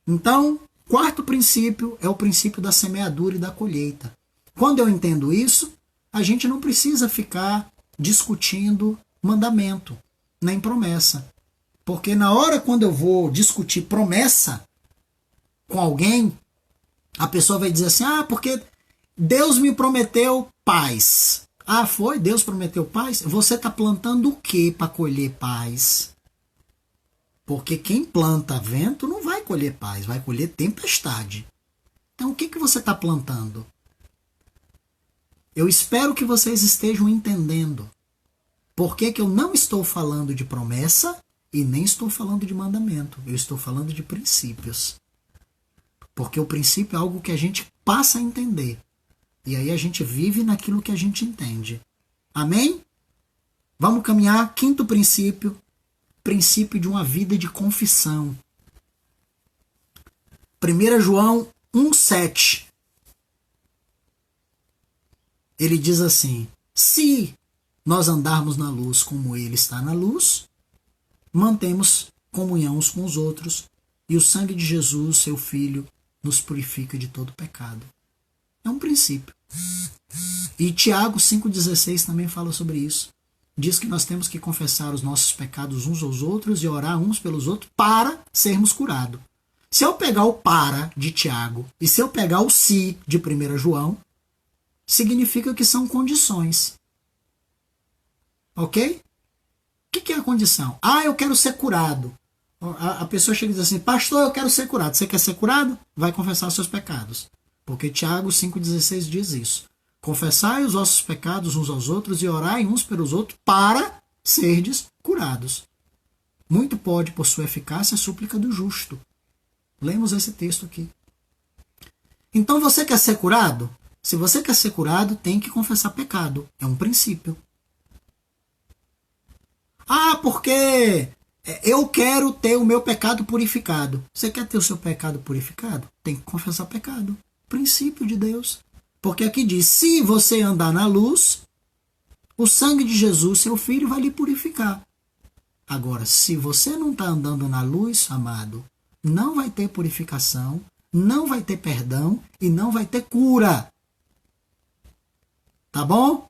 Então, quarto princípio é o princípio da semeadura e da colheita. Quando eu entendo isso, a gente não precisa ficar discutindo mandamento, nem promessa. Porque na hora quando eu vou discutir promessa com alguém, a pessoa vai dizer assim, porque Deus me prometeu paz. Foi? Deus prometeu paz? Você está plantando o que para colher paz? Porque quem planta vento não vai colher paz, vai colher tempestade. Então o que você está plantando? Eu espero que vocês estejam entendendo por que eu não estou falando de promessa e nem estou falando de mandamento. Eu estou falando de princípios. Porque o princípio é algo que a gente passa a entender. E aí a gente vive naquilo que a gente entende. Amém? Vamos caminhar. Quinto princípio. Princípio de uma vida de confissão. 1 João 1,7. Ele diz assim: se nós andarmos na luz como ele está na luz, mantemos comunhão uns com os outros, e o sangue de Jesus, seu Filho, nos purifica de todo pecado. É um princípio. E Tiago 5,16 também fala sobre isso. Diz que nós temos que confessar os nossos pecados uns aos outros e orar uns pelos outros para sermos curados. Se eu pegar o para de Tiago e se eu pegar o se de 1 João, significa que são condições. Ok? O que é a condição? Eu quero ser curado. A pessoa chega e diz assim, pastor, eu quero ser curado. Você quer ser curado? Vai confessar os seus pecados. Porque Tiago 5,16 diz isso. Confessai os vossos pecados uns aos outros e orai uns pelos outros para serdes curados. Muito pode, por sua eficácia, a súplica do justo. Lemos esse texto aqui. Então você quer ser curado? Se você quer ser curado, tem que confessar pecado. É um princípio. Porque eu quero ter o meu pecado purificado. Você quer ter o seu pecado purificado? Tem que confessar pecado. Princípio de Deus. Porque aqui diz, se você andar na luz, o sangue de Jesus, seu Filho, vai lhe purificar. Agora, se você não está andando na luz, amado, não vai ter purificação, não vai ter perdão e não vai ter cura. Tá bom?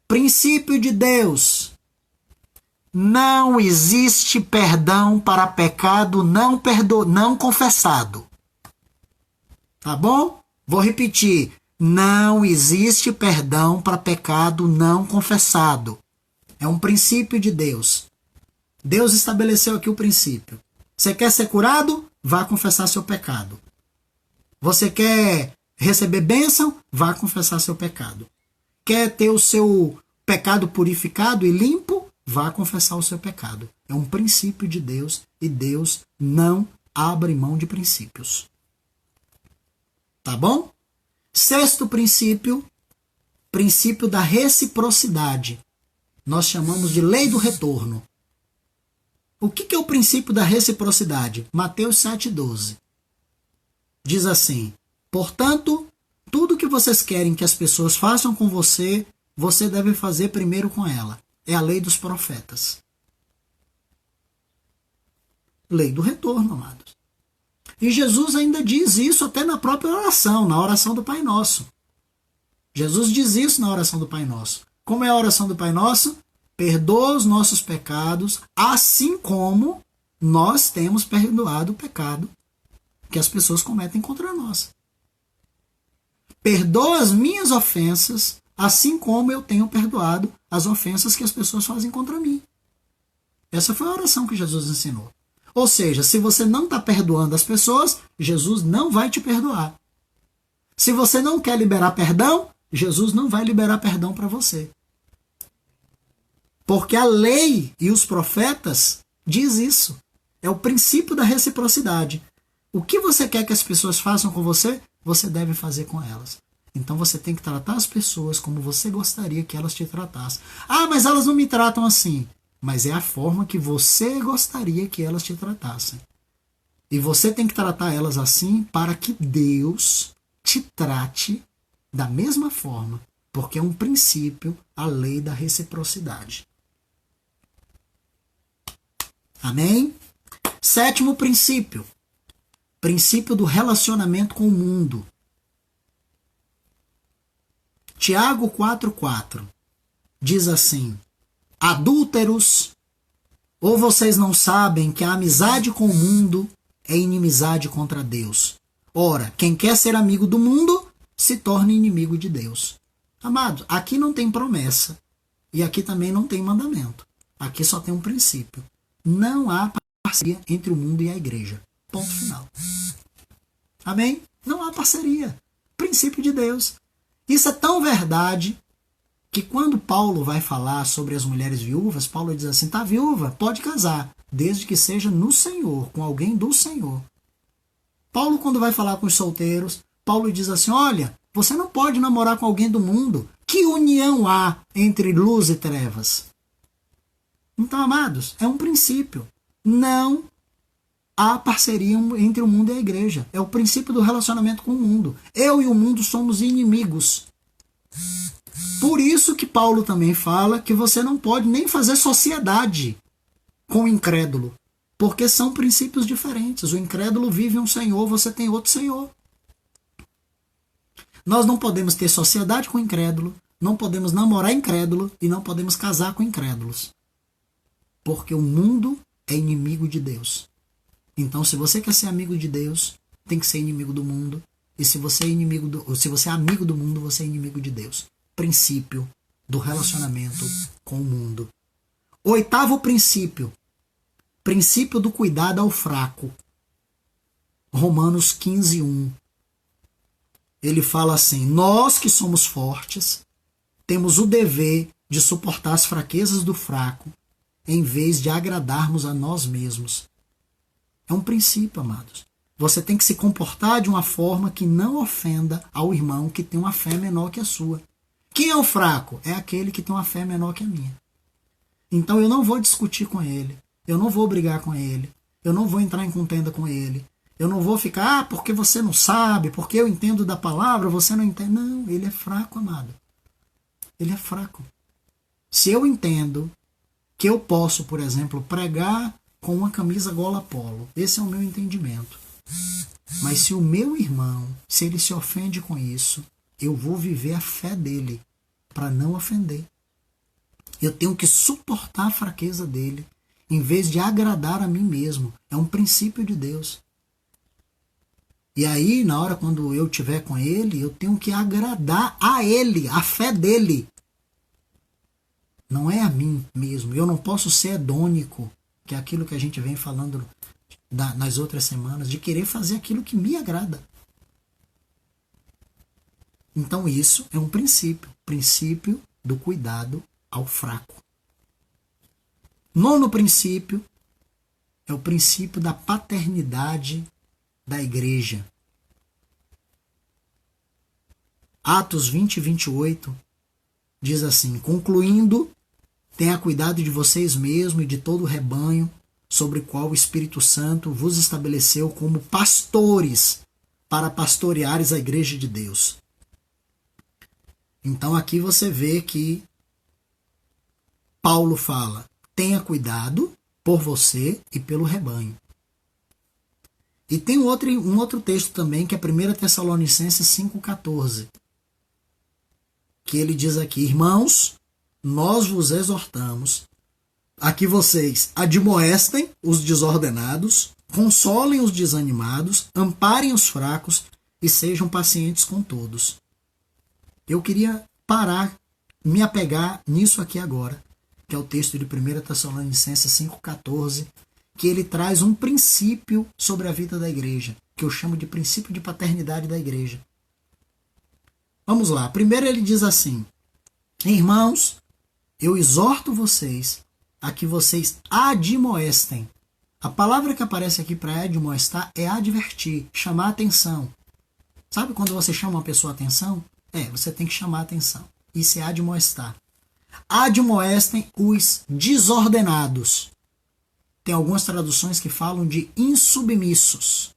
Princípio de Deus. Não existe perdão para pecado não confessado. Tá bom? Vou repetir. Não existe perdão para pecado não confessado. É um princípio de Deus. Deus estabeleceu aqui o princípio. Você quer ser curado? Vá confessar seu pecado. Você quer receber bênção? Vá confessar seu pecado. Quer ter o seu pecado purificado e limpo? Vá confessar o seu pecado. É um princípio de Deus e Deus não abre mão de princípios. Tá bom? Sexto princípio, princípio da reciprocidade. Nós chamamos de lei do retorno. O que é o princípio da reciprocidade? Mateus 7,12. Diz assim, portanto, tudo que vocês querem que as pessoas façam com você, você deve fazer primeiro com ela. É a lei dos profetas. Lei do retorno, amados. E Jesus ainda diz isso até na própria oração, na oração do Pai Nosso. Jesus diz isso na oração do Pai Nosso. Como é a oração do Pai Nosso? Perdoa os nossos pecados, assim como nós temos perdoado o pecado que as pessoas cometem contra nós. Perdoa as minhas ofensas, assim como eu tenho perdoado as ofensas que as pessoas fazem contra mim. Essa foi a oração que Jesus ensinou. Ou seja, se você não está perdoando as pessoas, Jesus não vai te perdoar. Se você não quer liberar perdão, Jesus não vai liberar perdão para você. Porque a lei e os profetas diz isso. É o princípio da reciprocidade. O que você quer que as pessoas façam com você, você deve fazer com elas. Então você tem que tratar as pessoas como você gostaria que elas te tratassem. Mas elas não me tratam assim. mas é a forma que você gostaria que elas te tratassem. E você tem que tratar elas assim para que Deus te trate da mesma forma, porque é um princípio, a lei da reciprocidade. Amém? 7º princípio. Princípio do relacionamento com o mundo. Tiago 4,4 diz assim: adúlteros, ou vocês não sabem que a amizade com o mundo é inimizade contra Deus? Ora, quem quer ser amigo do mundo se torna inimigo de Deus. Amados, aqui não tem promessa e aqui também não tem mandamento. Aqui só tem um princípio. Não há parceria entre o mundo e a igreja. Ponto final. Amém? Não há parceria. Princípio de Deus. Isso é tão verdade que quando Paulo vai falar sobre as mulheres viúvas, Paulo diz assim: tá viúva, pode casar, desde que seja no Senhor, com alguém do Senhor. Paulo, quando vai falar com os solteiros, Paulo diz assim: olha, você não pode namorar com alguém do mundo. Que união há entre luz e trevas? Então, amados, é um princípio. Não há parceria entre o mundo e a igreja. É o princípio do relacionamento com o mundo. Eu e o mundo somos inimigos. Por isso que Paulo também fala que você não pode nem fazer sociedade com o incrédulo, porque são princípios diferentes. O incrédulo vive um senhor, você tem outro senhor. Nós não podemos ter sociedade com o incrédulo, não podemos namorar incrédulo e não podemos casar com incrédulos. Porque o mundo é inimigo de Deus. Então, se você quer ser amigo de Deus, tem que ser inimigo do mundo. E se você é amigo do mundo, você é inimigo de Deus. Princípio do relacionamento com o mundo. 8º princípio. Princípio do cuidado ao fraco. Romanos 15:1. Ele fala assim: nós que somos fortes, temos o dever de suportar as fraquezas do fraco, em vez de agradarmos a nós mesmos. É um princípio, amados. Você tem que se comportar de uma forma que não ofenda ao irmão que tem uma fé menor que a sua. Quem é o fraco? É aquele que tem uma fé menor que a minha. Então eu não vou discutir com ele, eu não vou brigar com ele, eu não vou entrar em contenda com ele, eu não vou ficar, porque você não sabe, porque eu entendo da palavra, você não entende. Não, ele é fraco, amado. Ele é fraco. Se eu entendo que eu posso, por exemplo, pregar com uma camisa gola polo, esse é o meu entendimento. Mas se o meu irmão, se ele se ofende com isso, eu vou viver a fé dele para não ofender. Eu tenho que suportar a fraqueza dele, em vez de agradar a mim mesmo. É um princípio de Deus. E aí, na hora quando eu estiver com ele, eu tenho que agradar a ele, a fé dele. Não é a mim mesmo. Eu não posso ser hedônico, que é aquilo que a gente vem falando nas outras semanas, de querer fazer aquilo que me agrada. Então isso é um princípio do cuidado ao fraco. 9º princípio é o princípio da paternidade da igreja. Atos 20:28 diz assim: concluindo, tenha cuidado de vocês mesmos e de todo o rebanho sobre o qual o Espírito Santo vos estabeleceu como pastores para pastoreares a igreja de Deus. Então aqui você vê que Paulo fala: tenha cuidado por você e pelo rebanho. E tem um outro texto também, que é 1 Tessalonicenses 5,14, que ele diz aqui: irmãos, nós vos exortamos a que vocês admoestem os desordenados, consolem os desanimados, amparem os fracos e sejam pacientes com todos. Eu queria me apegar nisso aqui agora, que é o texto de 1 Tessalonicenses 5,14, que ele traz um princípio sobre a vida da igreja, que eu chamo de princípio de paternidade da igreja. Vamos lá. Primeiro ele diz assim: irmãos, eu exorto vocês a que vocês admoestem. A palavra que aparece aqui para admoestar é advertir, chamar a atenção. Sabe quando você chama uma pessoa a atenção? Você tem que chamar a atenção. Isso é admoestar. Admoestem os desordenados. Tem algumas traduções que falam de insubmissos.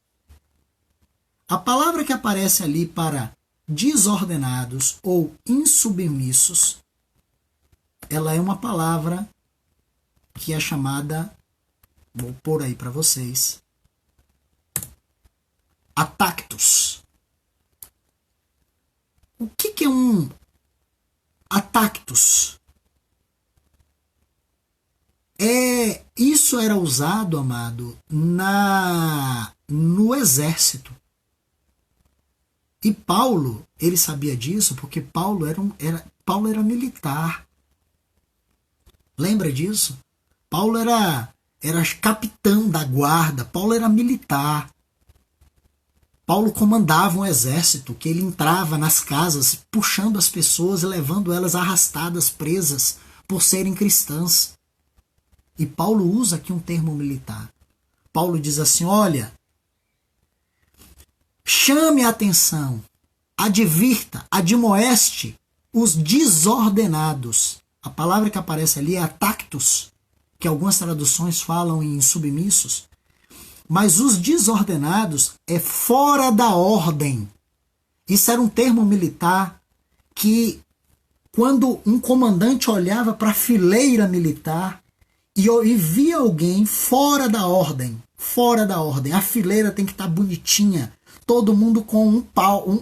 A palavra que aparece ali para desordenados ou insubmissos, ela é uma palavra que é chamada, vou pôr aí para vocês, atactus. O que é um atactus? Isso era usado, amado, no exército. E Paulo, ele sabia disso porque Paulo era militar. Lembra disso? Paulo era capitão da guarda, Paulo era militar. Paulo comandava um exército que ele entrava nas casas puxando as pessoas e levando elas arrastadas, presas, por serem cristãs. E Paulo usa aqui um termo militar. Paulo diz assim, olha, chame a atenção, advirta, admoeste os desordenados. A palavra que aparece ali é atactus, que algumas traduções falam em submissos. Mas os desordenados é fora da ordem. Isso era um termo militar que, quando um comandante olhava para a fileira militar e via alguém fora da ordem, a fileira tem que estar bonitinha, todo mundo com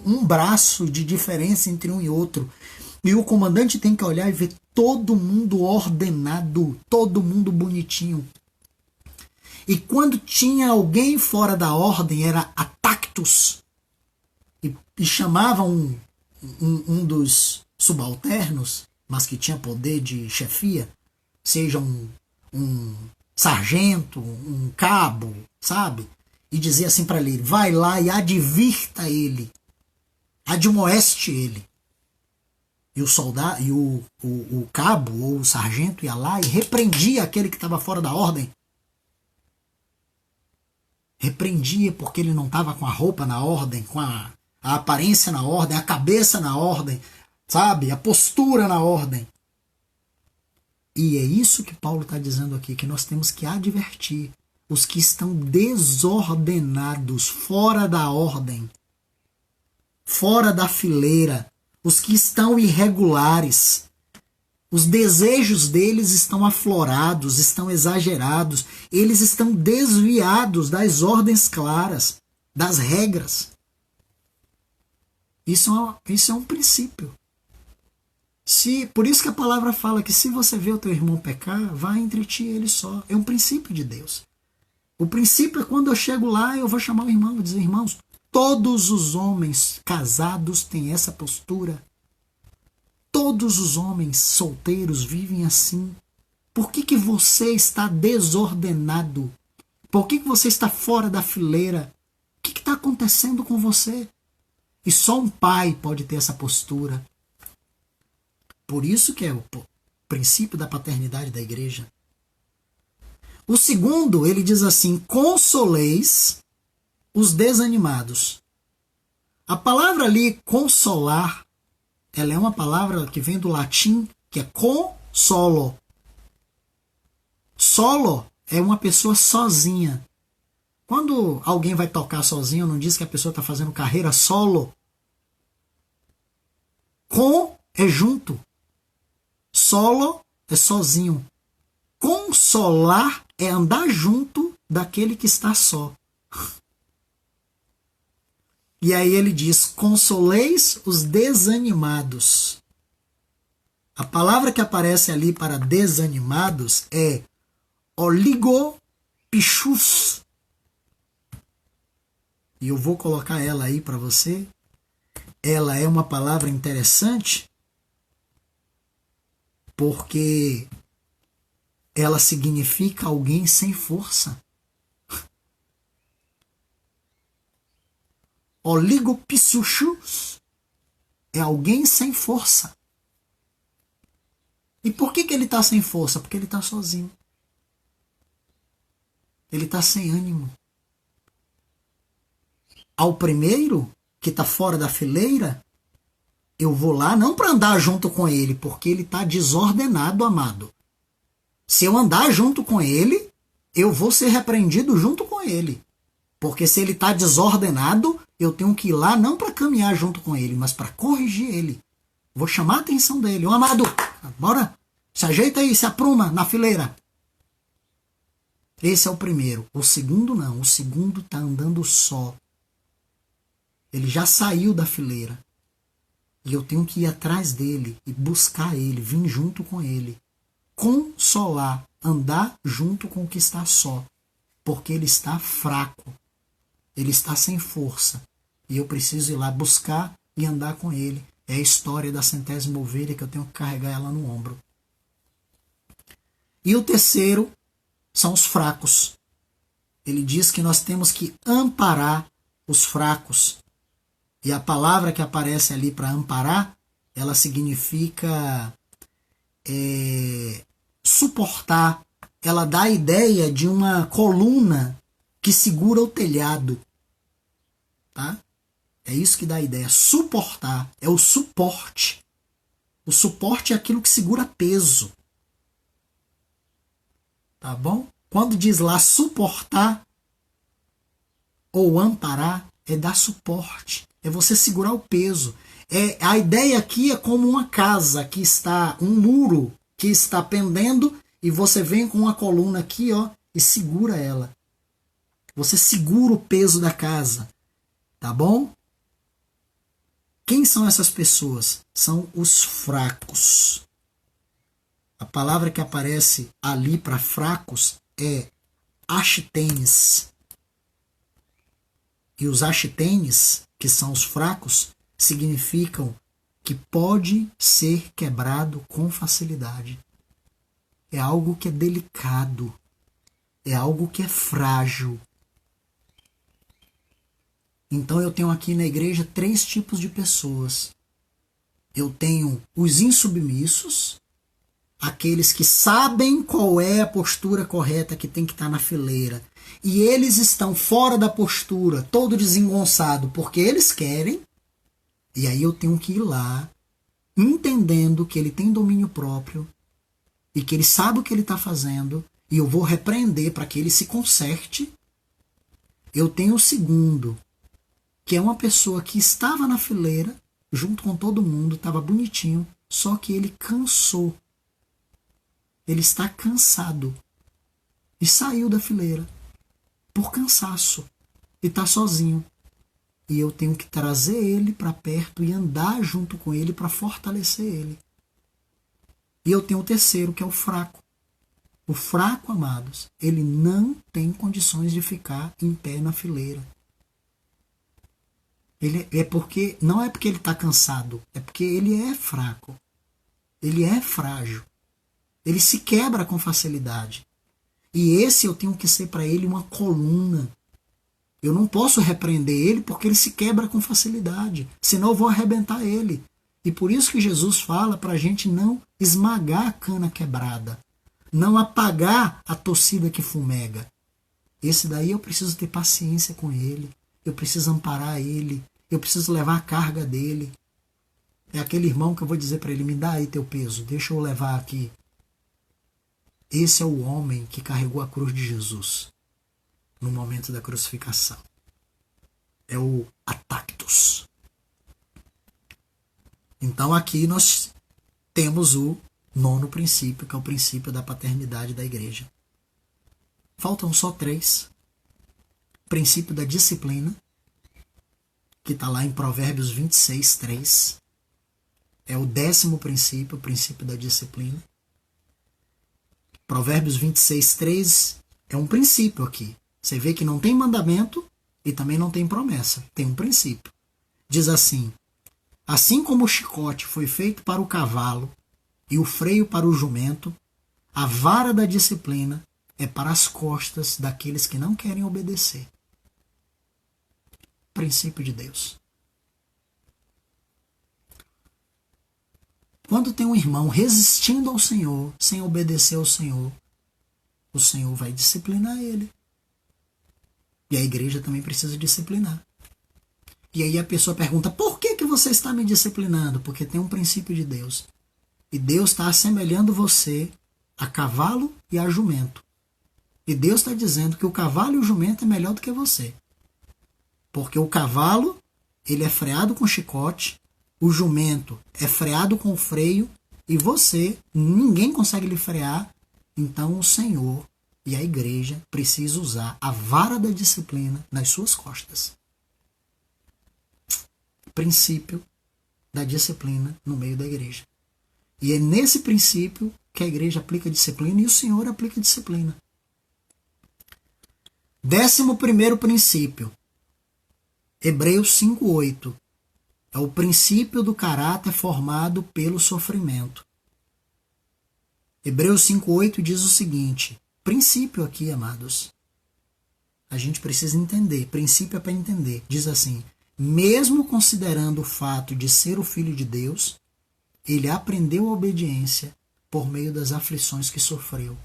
um braço de diferença entre um e outro. E o comandante tem que olhar e ver todo mundo ordenado, todo mundo bonitinho. E quando tinha alguém fora da ordem, era atactus. E chamavam um dos subalternos, mas que tinha poder de chefia, seja um sargento, um cabo, sabe? E dizia assim para ele, vai lá e advirta ele, admoeste ele. E o soldado, e o cabo ou o sargento ia lá e repreendia aquele que estava fora da ordem. Repreendia porque ele não estava com a roupa na ordem, com a aparência na ordem, a cabeça na ordem, sabe? A postura na ordem. E é isso que Paulo está dizendo aqui, que nós temos que advertir os que estão desordenados, fora da ordem, fora da fileira, os que estão irregulares. Os desejos deles estão aflorados, estão exagerados, eles estão desviados das ordens claras, das regras. Isso é um princípio. Por isso que a palavra fala que se você vê o teu irmão pecar, vá entre ti e ele só. É um princípio de Deus. O princípio é quando eu chego lá, eu vou chamar o irmão e dizer, irmãos, todos os homens casados têm essa postura. Todos os homens solteiros vivem assim. Por que você está desordenado? Por que você está fora da fileira? O que está acontecendo com você? E só um pai pode ter essa postura. Por isso que é o princípio da paternidade da igreja. O segundo, ele diz assim, consoleis os desanimados. A palavra ali, consolar, ela é uma palavra que vem do latim, que é consolo. Solo é uma pessoa sozinha. Quando alguém vai tocar sozinho, não diz que a pessoa está fazendo carreira solo. Com é junto. Solo é sozinho. Consolar é andar junto daquele que está só. E aí ele diz, consoleis os desanimados. A palavra que aparece ali para desanimados é oligopichus. E eu vou colocar ela aí para você. Ela é uma palavra interessante porque ela significa alguém sem força. Oligopichus é alguém sem força. E por que ele está sem força? Porque ele está sozinho. Ele está sem ânimo. Ao primeiro, que está fora da fileira, eu vou lá não para andar junto com ele, porque ele está desordenado, amado. Se eu andar junto com ele, eu vou ser repreendido junto com ele. Porque se ele está desordenado, eu tenho que ir lá não para caminhar junto com ele, mas para corrigir ele. Vou chamar a atenção dele. Ô, amado, bora, se ajeita aí, se apruma na fileira. Esse é o primeiro. O segundo não. O segundo está andando só. Ele já saiu da fileira. E eu tenho que ir atrás dele e buscar ele, vir junto com ele. Consolar, andar junto com o que está só. Porque ele está fraco. Ele está sem força. E eu preciso ir lá buscar e andar com ele. É a história da 100ª ovelha que eu tenho que carregar ela no ombro. E o terceiro são os fracos. Ele diz que nós temos que amparar os fracos. E a palavra que aparece ali para amparar, ela significa suportar. Ela dá a ideia de uma coluna que segura o telhado. Tá? É isso que dá a ideia. Suportar é o suporte. O suporte é aquilo que segura peso. Tá bom? Quando diz lá suportar ou amparar, é dar suporte. É você segurar o peso. A ideia aqui é como uma casa que está, um muro que está pendendo e você vem com uma coluna aqui, ó, e segura ela. Você segura o peso da casa. Tá bom? Quem são essas pessoas? São os fracos. A palavra que aparece ali para fracos é ashitenes. E os ashitenes, que são os fracos, significam que pode ser quebrado com facilidade. É algo que é delicado. É algo que é frágil. Então eu tenho aqui na igreja 3 tipos de pessoas. Eu tenho os insubmissos, aqueles que sabem qual é a postura correta que tem que estar na fileira. E eles estão fora da postura, todo desengonçado, porque eles querem. E aí eu tenho que ir lá, entendendo que ele tem domínio próprio e que ele sabe o que ele está fazendo, e eu vou repreender para que ele se conserte. Eu tenho o segundo, que é uma pessoa que estava na fileira, junto com todo mundo, estava bonitinho, só que ele cansou. Ele está cansado e saiu da fileira por cansaço e está sozinho. E eu tenho que trazer ele para perto e andar junto com ele para fortalecer ele. E eu tenho o terceiro, que é o fraco. O fraco, amados, ele não tem condições de ficar em pé na fileira. Não é porque ele está cansado, é porque ele é fraco. Ele é frágil. Ele se quebra com facilidade. E esse eu tenho que ser para ele uma coluna. Eu não posso repreender ele porque ele se quebra com facilidade. Senão eu vou arrebentar ele. E por isso que Jesus fala para a gente não esmagar a cana quebrada. Não apagar a torcida que fumega. Esse daí eu preciso ter paciência com ele. Eu preciso amparar ele. Eu preciso levar a carga dele. É aquele irmão que eu vou dizer para ele, me dá aí teu peso, deixa eu levar aqui. Esse é o homem que carregou a cruz de Jesus no momento da crucificação. É o atactus. Então aqui nós temos o 9º princípio, que é o princípio da paternidade da igreja. Faltam só 3. Princípio da disciplina, que está lá em Provérbios 26, 3. É o 10º princípio, o princípio da disciplina. Provérbios 26, 3 é um princípio aqui. Você vê que não tem mandamento e também não tem promessa. Tem um princípio. Diz assim: assim como o chicote foi feito para o cavalo e o freio para o jumento, a vara da disciplina é para as costas daqueles que não querem obedecer. Princípio de Deus. Quando tem um irmão resistindo ao Senhor, sem obedecer ao Senhor, o Senhor vai disciplinar ele. E a igreja também precisa disciplinar. E aí a pessoa pergunta, por que você está me disciplinando? Porque tem um princípio de Deus. E Deus está assemelhando você a cavalo e a jumento. E Deus está dizendo que o cavalo e o jumento é melhor do que você. Porque o cavalo, ele é freado com chicote, o jumento é freado com freio, e você, ninguém consegue lhe frear. Então o Senhor e a igreja precisam usar a vara da disciplina nas suas costas. Princípio da disciplina no meio da igreja. E é nesse princípio que a igreja aplica disciplina e o Senhor aplica disciplina. 11º princípio, Hebreus 5:8, é o princípio do caráter formado pelo sofrimento. Hebreus 5:8 diz o seguinte, princípio aqui, amados, a gente precisa entender, princípio é para entender, diz assim, mesmo considerando o fato de ser o Filho de Deus, ele aprendeu a obediência por meio das aflições que sofreu.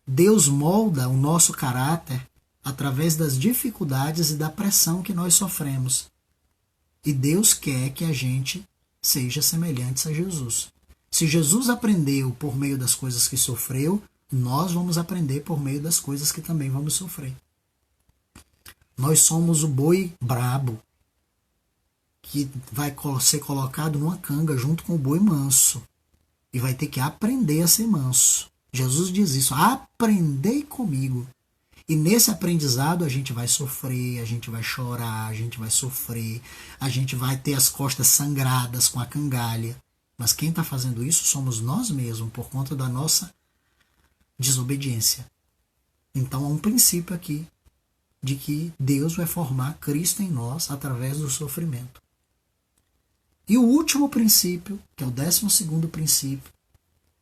Deus molda o nosso caráter através das dificuldades e da pressão que nós sofremos. E Deus quer que a gente seja semelhante a Jesus. Se Jesus aprendeu por meio das coisas que sofreu, nós vamos aprender por meio das coisas que também vamos sofrer. Nós somos o boi brabo, que vai ser colocado numa canga junto com o boi manso. E vai ter que aprender a ser manso. Jesus diz isso, aprendei comigo. E nesse aprendizado a gente vai sofrer, a gente vai chorar, a gente vai sofrer, a gente vai ter as costas sangradas com a cangalha. Mas quem está fazendo isso somos nós mesmos, por conta da nossa desobediência. Então há um princípio aqui de que Deus vai formar Cristo em nós através do sofrimento. E o último princípio, que é o 12º princípio,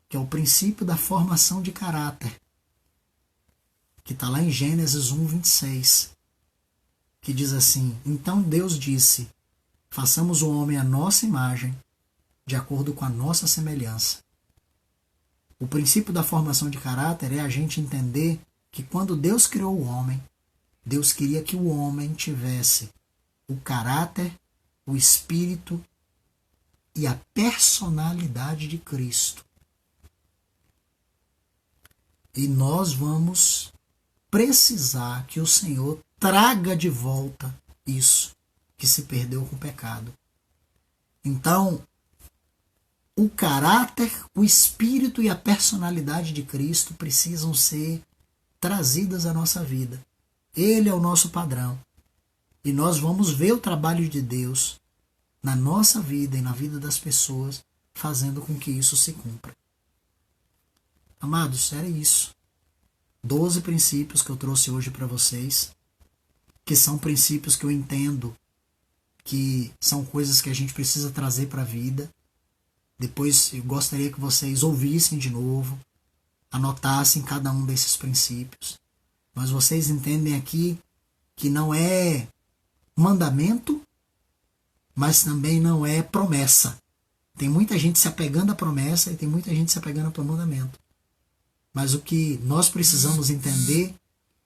que é o princípio da formação de caráter, que está lá em Gênesis 1:26, que diz assim, então Deus disse, façamos o homem à nossa imagem, de acordo com a nossa semelhança. O princípio da formação de caráter é a gente entender que quando Deus criou o homem, Deus queria que o homem tivesse o caráter, o espírito e a personalidade de Cristo. E nós vamos precisar que o Senhor traga de volta isso que se perdeu com o pecado. Então, o caráter, o espírito e a personalidade de Cristo precisam ser trazidas à nossa vida. Ele é o nosso padrão. E nós vamos ver o trabalho de Deus na nossa vida e na vida das pessoas, fazendo com que isso se cumpra. Amados, era isso. 12 princípios que eu trouxe hoje para vocês, que são princípios que eu entendo que são coisas que a gente precisa trazer para a vida. Depois eu gostaria que vocês ouvissem de novo, anotassem cada um desses princípios. Mas vocês entendem aqui que não é mandamento, mas também não é promessa. Tem muita gente se apegando à promessa e tem muita gente se apegando ao mandamento. Mas o que nós precisamos entender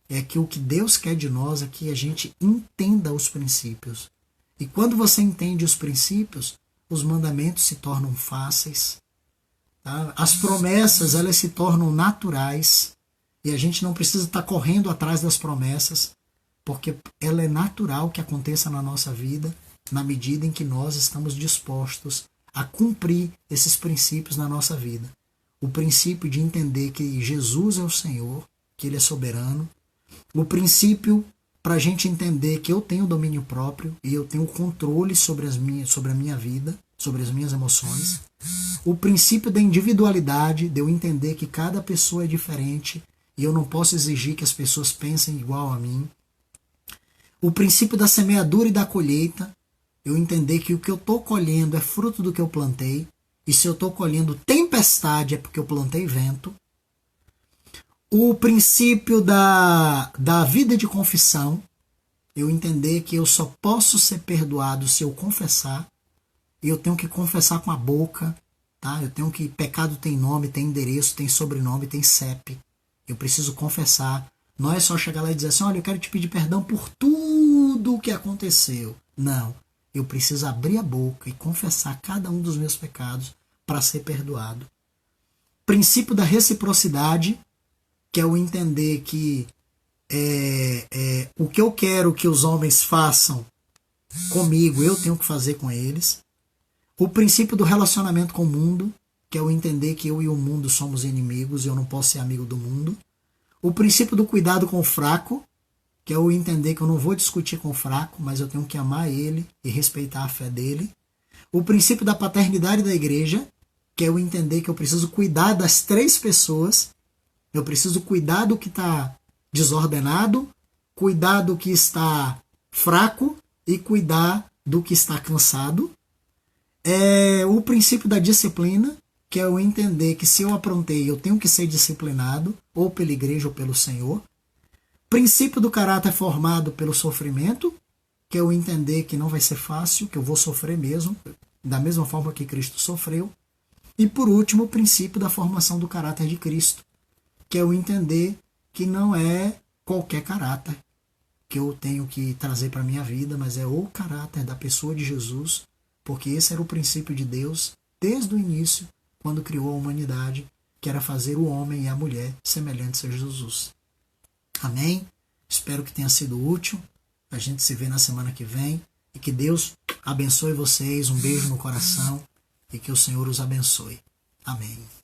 é que o que Deus quer de nós é que a gente entenda os princípios. E quando você entende os princípios, os mandamentos se tornam fáceis. Tá? As promessas, elas se tornam naturais. E a gente não precisa estar correndo atrás das promessas, porque ela é natural que aconteça na nossa vida, na medida em que nós estamos dispostos a cumprir esses princípios na nossa vida. O princípio de entender que Jesus é o Senhor, que Ele é soberano. O princípio para a gente entender que eu tenho domínio próprio e eu tenho controle sobre a minha vida, sobre as minhas emoções. O princípio da individualidade, de eu entender que cada pessoa é diferente e eu não posso exigir que as pessoas pensem igual a mim. O princípio da semeadura e da colheita, eu entender que o que eu estou colhendo é fruto do que eu plantei. E se eu estou colhendo tempestade é porque eu plantei vento. O princípio da vida de confissão, eu entender que eu só posso ser perdoado se eu confessar. E eu tenho que confessar com a boca. Tá? Eu tenho que, pecado tem nome, tem endereço, tem sobrenome, tem CEP. Eu preciso confessar. Não é só chegar lá e dizer assim, olha, eu quero te pedir perdão por tudo o que aconteceu. Não. eu preciso abrir a boca e confessar cada um dos meus pecados para ser perdoado. Princípio da reciprocidade, que é o entender que o que eu quero que os homens façam comigo, eu tenho que fazer com eles. O princípio do relacionamento com o mundo, que é o entender que eu e o mundo somos inimigos e eu não posso ser amigo do mundo. O princípio do cuidado com o fraco, que é o entender que eu não vou discutir com o fraco, mas eu tenho que amar ele e respeitar a fé dele. O princípio da paternidade da igreja, que é o entender que eu preciso cuidar das 3 pessoas. Eu preciso cuidar do que está desordenado, cuidar do que está fraco e cuidar do que está cansado. O princípio da disciplina, que é o entender que se eu aprontei, eu tenho que ser disciplinado, ou pela igreja ou pelo Senhor. Princípio do caráter formado pelo sofrimento, que é o entender que não vai ser fácil, que eu vou sofrer mesmo, da mesma forma que Cristo sofreu. E por último, o princípio da formação do caráter de Cristo, que é o entender que não é qualquer caráter que eu tenho que trazer para a minha vida, mas é o caráter da pessoa de Jesus, porque esse era o princípio de Deus desde o início, quando criou a humanidade, que era fazer o homem e a mulher semelhantes a Jesus. Amém? Espero que tenha sido útil. A gente se vê na semana que vem e que Deus abençoe vocês. Um beijo no coração e que o Senhor os abençoe. Amém.